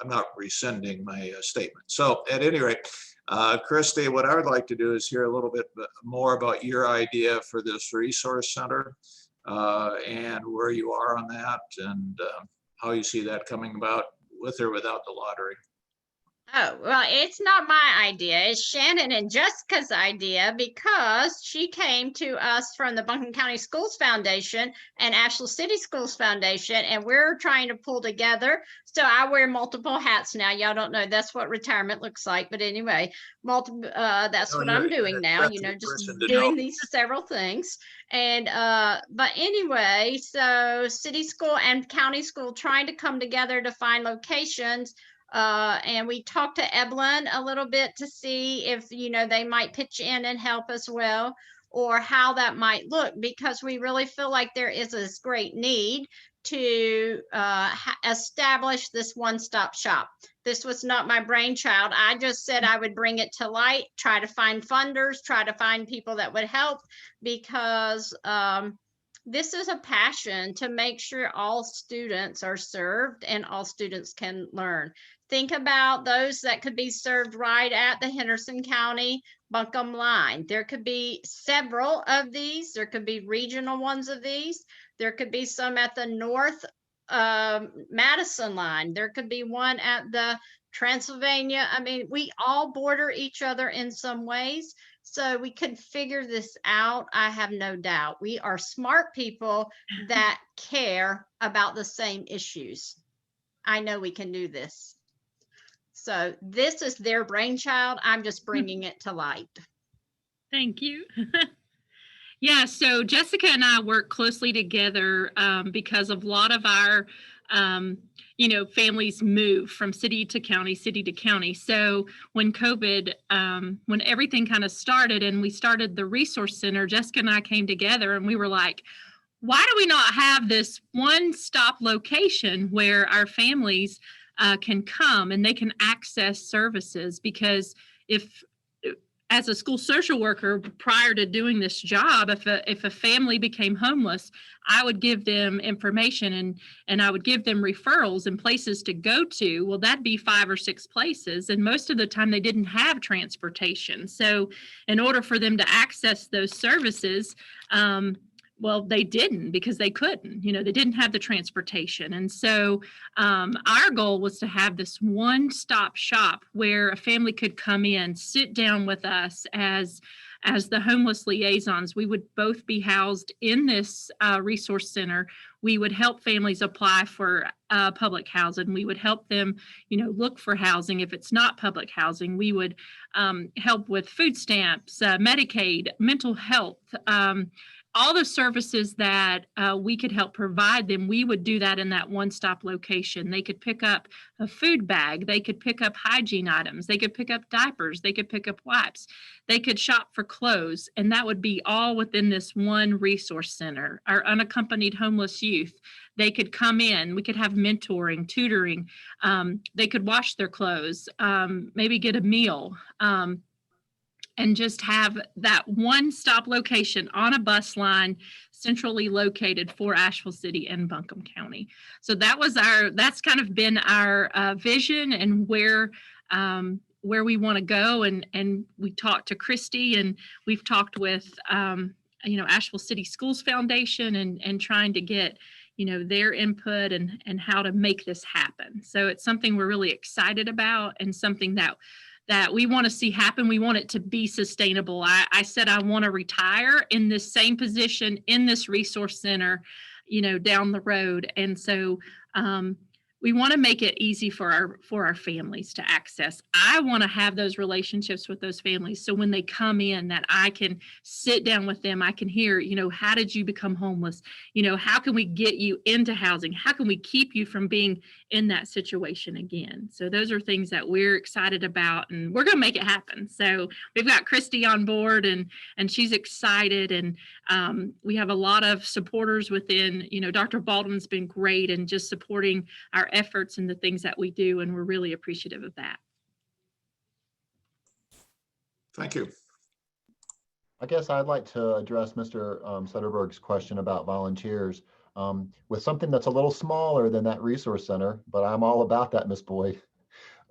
I'm not rescinding my statement. So at any rate, Christy, what I would like to do is hear a little bit more about your idea for this resource center and where you are on that, and how you see that coming about with or without the lottery. Oh, well, it's not my idea. It's Shannon and Jessica's idea, because she came to us from the Buncombe County Schools Foundation and Asheville City Schools Foundation, and we're trying to pull together. So I wear multiple hats now. Y'all don't know that's what retirement looks like. But anyway, that's what I'm doing now, just doing these several things. And but anyway, so city school and county school trying to come together to find locations. And we talked to Evelyn a little bit to see if, they might pitch in and help as well, or how that might look, because we really feel like there is this great need to establish this one-stop shop. This was not my brainchild. I just said I would bring it to light, try to find funders, try to find people that would help, because this is a passion to make sure all students are served and all students can learn. Think about those that could be served right at the Henderson County Buncombe line. There could be several of these. There could be regional ones of these. There could be some at the North Madison line. There could be one at the Transylvania. I mean, we all border each other in some ways. So we could figure this out. I have no doubt. We are smart people that care about the same issues. I know we can do this. So this is their brainchild. I'm just bringing it to light. Thank you. Yeah, so Jessica and I work closely together because of a lot of our, families move from city to county, city to county. So when COVID, when everything kind of started and we started the resource center, Jessica and I came together and we were like, why do we not have this one-stop location where our families can come and they can access services? Because if as a school social worker prior to doing this job, if a family became homeless, I would give them information and I would give them referrals and places to go to. Well, that'd be 5 or 6 places. And most of the time they didn't have transportation. So in order for them to access those services, well, they didn't because they couldn't, they didn't have the transportation. And so our goal was to have this one-stop shop where a family could come in, sit down with us as the homeless liaisons. We would both be housed in this resource center. We would help families apply for public housing. We would help them, look for housing. If it's not public housing, we would help with food stamps, Medicaid, mental health, all the services that we could help provide them. We would do that in that one-stop location. They could pick up a food bag. They could pick up hygiene items. They could pick up diapers. They could pick up wipes. They could shop for clothes. And that would be all within this one resource center. Our unaccompanied homeless youth, they could come in. We could have mentoring, tutoring. They could wash their clothes, maybe get a meal. And just have that one-stop location on a bus line centrally located for Asheville City and Buncombe County. So that's kind of been our vision and where we want to go. And we talked to Christy and we've talked with, Asheville City Schools Foundation and trying to get, their input and how to make this happen. So it's something we're really excited about and something that we want to see happen. We want it to be sustainable. I said I want to retire in this same position in this resource center, down the road. And so we want to make it easy for our families to access. I want to have those relationships with those families. So when they come in, that I can sit down with them, I can hear, how did you become homeless? How can we get you into housing? How can we keep you from being in that situation again? So those are things that we're excited about and we're going to make it happen. So we've got Christy on board and she's excited. And we have a lot of supporters within, Dr. Baldwin's been great and just supporting our efforts and the things that we do. And we're really appreciative of that. Thank you. I guess I'd like to address Mr. Sutterberg's question about volunteers with something that's a little smaller than that resource center, but I'm all about that, Ms. Boyd.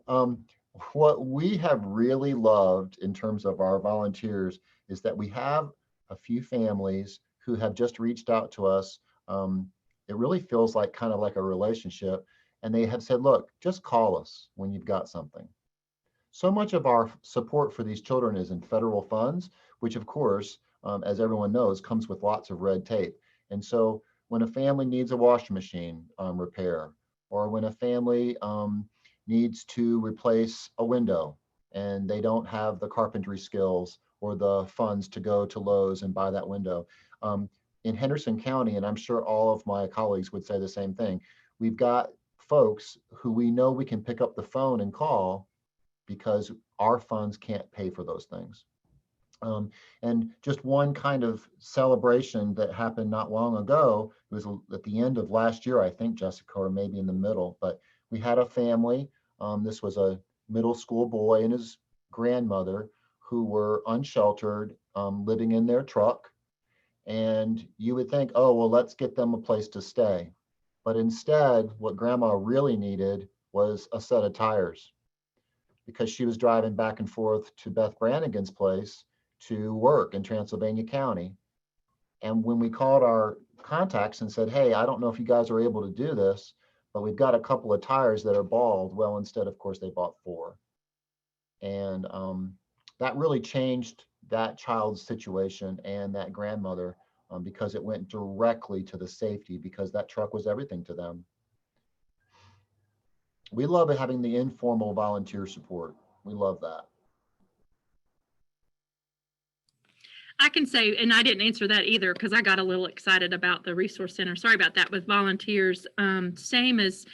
What we have really loved in terms of our volunteers is that we have a few families who have just reached out to us. It really feels like kind of like a relationship. And they have said, look, just call us when you've got something. So much of our support for these children is in federal funds, which of course, as everyone knows, comes with lots of red tape. And so when a family needs a washing machine repair, or when a family needs to replace a window and they don't have the carpentry skills or the funds to go to Lowe's and buy that window. In Henderson County, and I'm sure all of my colleagues would say the same thing, we've got folks who we know we can pick up the phone and call because our funds can't pay for those things. And just one kind of celebration that happened not long ago, it was at the end of last year, I think, Jessica, or maybe in the middle, but we had a family, this was a middle school boy and his grandmother who were unsheltered, living in their truck. And you would think, oh, well, let's get them a place to stay. But instead, what grandma really needed was a set of tires because she was driving back and forth to Beth Brannigan's place to work in Transylvania County. And when we called our contacts and said, hey, I don't know if you guys are able to do this, but we've got a couple of tires that are bald. Well, instead, of course, they bought 4. And that really changed that child's situation and that grandmother because it went directly to the safety because that truck was everything to them. We love having the informal volunteer support. We love that. I can say, and I didn't answer that either because I got a little excited about the resource center. Sorry about that with volunteers. Same as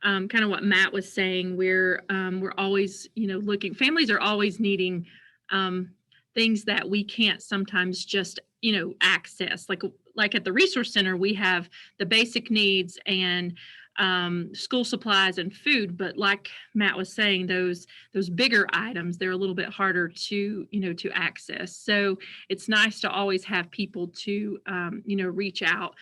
kind of what Matt was saying. We're always, looking. Families are always needing things that we can't sometimes just, access. Like at the resource center, we have the basic needs and school supplies and food, but like Matt was saying, those bigger items, they're a little bit harder to to access. So it's nice to always have people to reach out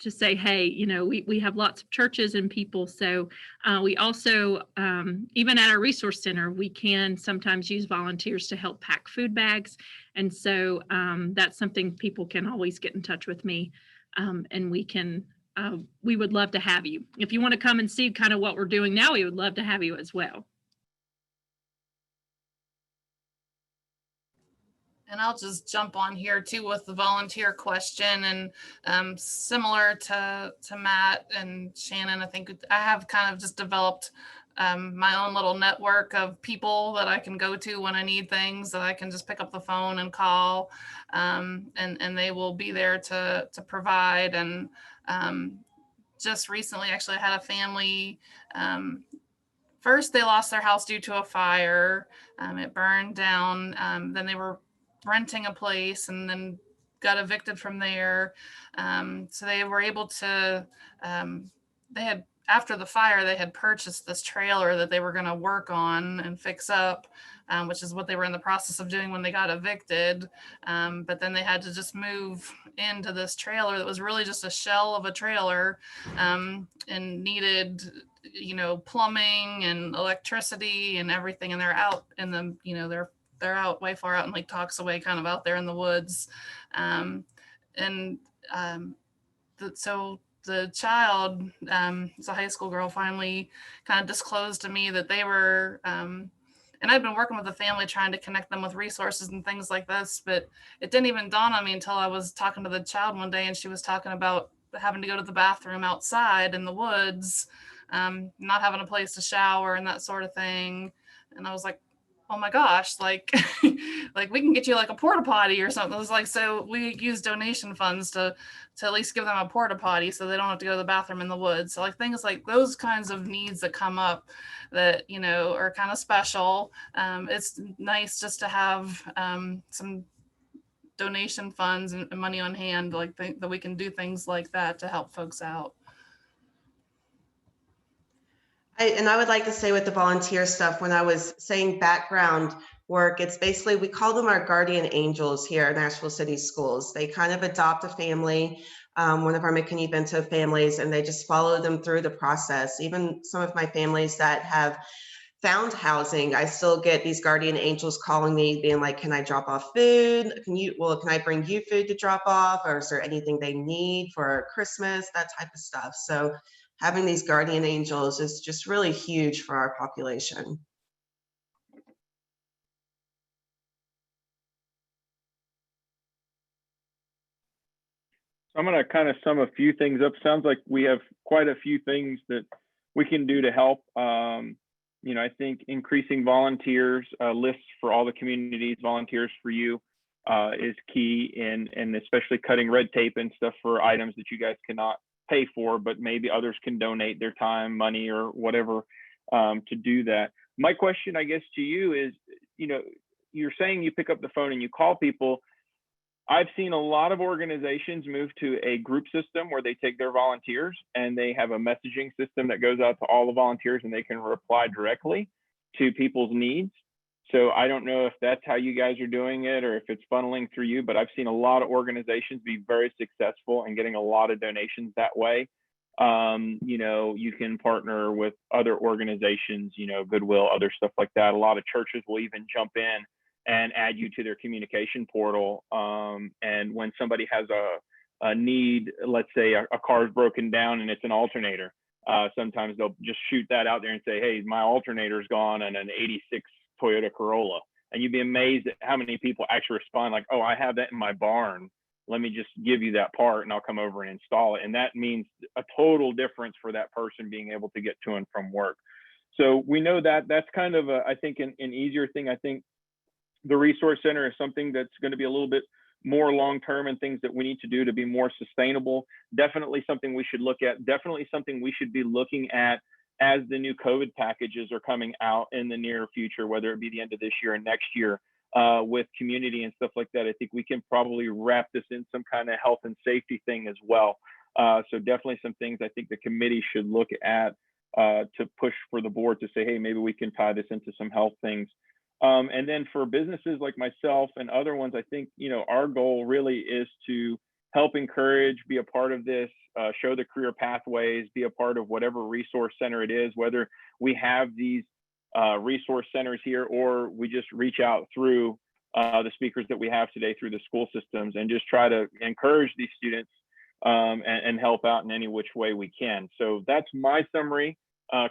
to say, hey, we have lots of churches and people. So we also, even at our resource center, we can sometimes use volunteers to help pack food bags. And so that's something people can always get in touch with me, and we would love to have you. If you want to come and see kind of what we're doing now, we would love to have you as well. And I'll just jump on here too with the volunteer question, and similar to Matt and Shannon, I think I have kind of just developed my own little network of people that I can go to when I need things, that I can just pick up the phone and call, and they will be there to provide. And just recently, actually, I had a family. First, they lost their house due to a fire. It burned down. Then they were renting a place and then got evicted from there. So they were able to, after the fire, they had purchased this trailer that they were going to work on and fix up, which is what they were in the process of doing when they got evicted. But then they had to just move into this trailer that was really just a shell of a trailer, and needed, plumbing and electricity and everything. And they're out in the, they're out way far out in Lake Toxaway, kind of out there in the woods. So the child, it's a high school girl, finally kind of disclosed to me that they were, and I've been working with the family trying to connect them with resources and things like this, but it didn't even dawn on me until I was talking to the child one day, and she was talking about having to go to the bathroom outside in the woods, not having a place to shower and that sort of thing. And I was like, oh my gosh, like we can get you like a porta potty or something. It was like, so we use donation funds to at least give them a porta potty so they don't have to go to the bathroom in the woods. So like things like those kinds of needs that come up that, are kind of special. It's nice just to have some donation funds and money on hand, like that we can do things like that to help folks out. I would like to say with the volunteer stuff, when I was saying background work, it's basically, we call them our guardian angels here at Nashville City Schools. They kind of adopt a family, one of our McKinney-Vento families, and they just follow them through the process. Even some of my families that have found housing, I still get these guardian angels calling me being like, can I drop off food? Can I bring you food to drop off? Or is there anything they need for Christmas? That type of stuff. So having these guardian angels is just really huge for our population. So I'm going to kind of sum a few things up. Sounds like we have quite a few things that we can do to help. I think increasing volunteers lists for all the communities, volunteers for you, is key, and especially cutting red tape and stuff for items that you guys cannot pay for, but maybe others can donate their time, money, or whatever to do that. My question, I guess, to you is, you're saying you pick up the phone and you call people. I've seen a lot of organizations move to a group system where they take their volunteers and they have a messaging system that goes out to all the volunteers and they can reply directly to people's needs. So I don't know if that's how you guys are doing it or if it's funneling through you, but I've seen a lot of organizations be very successful in getting a lot of donations that way. You can partner with other organizations, Goodwill, other stuff like that. A lot of churches will even jump in and add you to their communication portal. And when somebody has a need, let's say a car is broken down and it's an alternator, sometimes they'll just shoot that out there and say, hey, my alternator's gone on an 86 Toyota Corolla. And you'd be amazed at how many people actually respond like, oh, I have that in my barn. Let me just give you that part and I'll come over and install it. And that means a total difference for that person being able to get to and from work. So we know that that's kind of, I think, an easier thing. I think The resource center is something that's going to be a little bit more long-term and things that we need to do to be more sustainable. Definitely something we should look at. Definitely something we should be looking at as the new COVID packages are coming out in the near future, whether it be the end of this year and next year, with community and stuff like that. I think we can probably wrap this in some kind of health and safety thing as well. So definitely some things I think the committee should look at to push for the board to say, hey, maybe we can tie this into some health things. And then for businesses like myself and other ones, I think, you know, our goal really is to help encourage, be a part of this, show the career pathways, be a part of whatever resource center it is, whether we have these resource centers here or we just reach out through the speakers that we have today through the school systems and just try to encourage these students and help out in any which way we can. So that's my summary.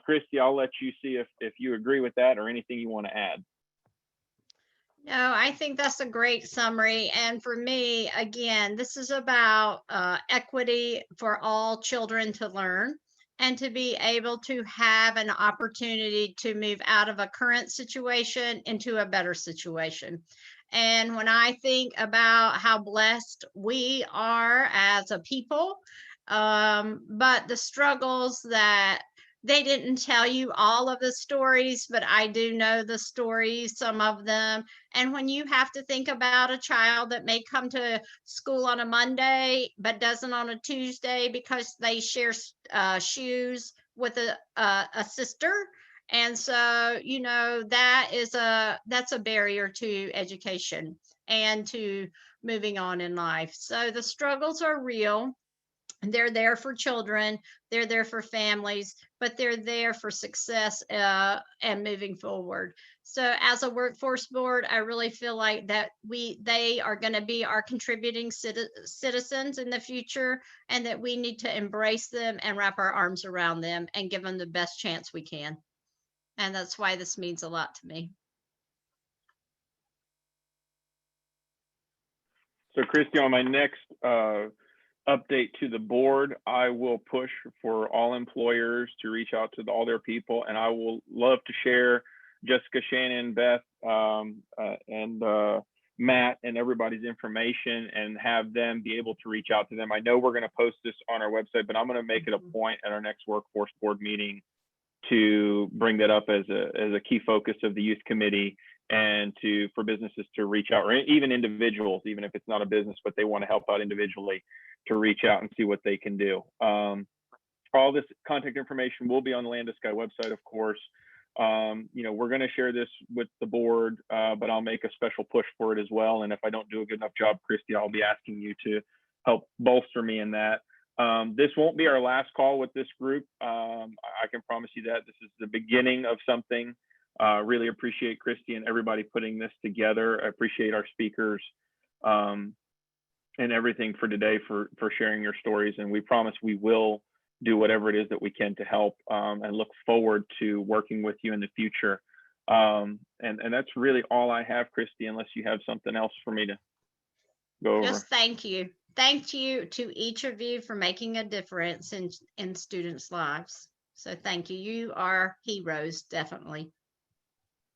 Christy, I'll let you see if you agree with that or anything you want to add. No, I think that's a great summary. And for me, again, this is about equity for all children to learn and to be able to have an opportunity to move out of a current situation into a better situation. And when I think about how blessed we are as a people, but the struggles that they didn't tell you all of the stories, but I do know the stories, some of them. And when you have to think about a child that may come to school on a Monday, but doesn't on a Tuesday because they share shoes with a sister. And so, you know, that's a barrier to education and to moving on in life. So the struggles are real. They're there for children, they're there for families, but they're there for success and moving forward. So as a workforce board, I really feel like that they are going to be our contributing citizens in the future, and that we need to embrace them and wrap our arms around them and give them the best chance we can. And that's why this means a lot to me. So Christy, on my next update to the board, I will push for all employers to reach out to all their people, and I will love to share Jessica, Shannon, Beth, and Matt and everybody's information and have them be able to reach out to them. I know we're going to post this on our website, but I'm going to make it a point at our next workforce board meeting to bring that up as a key focus of the youth committee, and for businesses to reach out, or even individuals, even if it's not a business, but they want to help out individually, to reach out and see what they can do. All this contact information will be on the Land to Sky website, of course. You know, we're going to share this with the board, but I'll make a special push for it as well. And if I don't do a good enough job, Christy, I'll be asking you to help bolster me in that. This won't be our last call with this group. I can promise you that. This is the beginning of something. Really appreciate Christy and everybody putting this together. I appreciate our speakers and everything for today, for sharing your stories. And we promise we will do whatever it is that we can to help, and look forward to working with you in the future. And that's really all I have, Christy, unless you have something else for me to go over. Just thank you. Thank you to each of you for making a difference in students' lives. So thank you. You are heroes, definitely.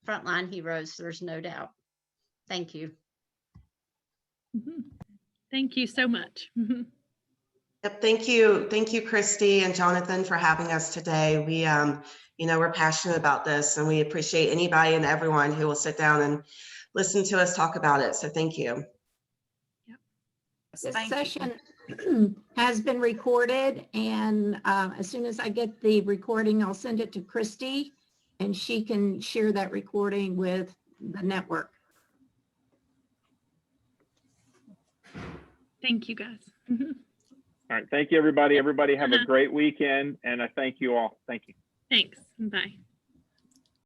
Frontline heroes, there's no doubt. Thank you. Mhm. Thank you so much. Mhm. Yep, thank you, Christy and Jonathan, for having us today. We, you know, we're passionate about this, and we appreciate anybody and everyone who will sit down and listen to us talk about it. So thank you. This session has been recorded, and as soon as I get the recording, I'll send it to Christy, and she can share that recording with the network. Thank you, guys. Mhm. All right. Thank you, everybody. Everybody have a great weekend, and I thank you all. Thank you. Thanks. Bye.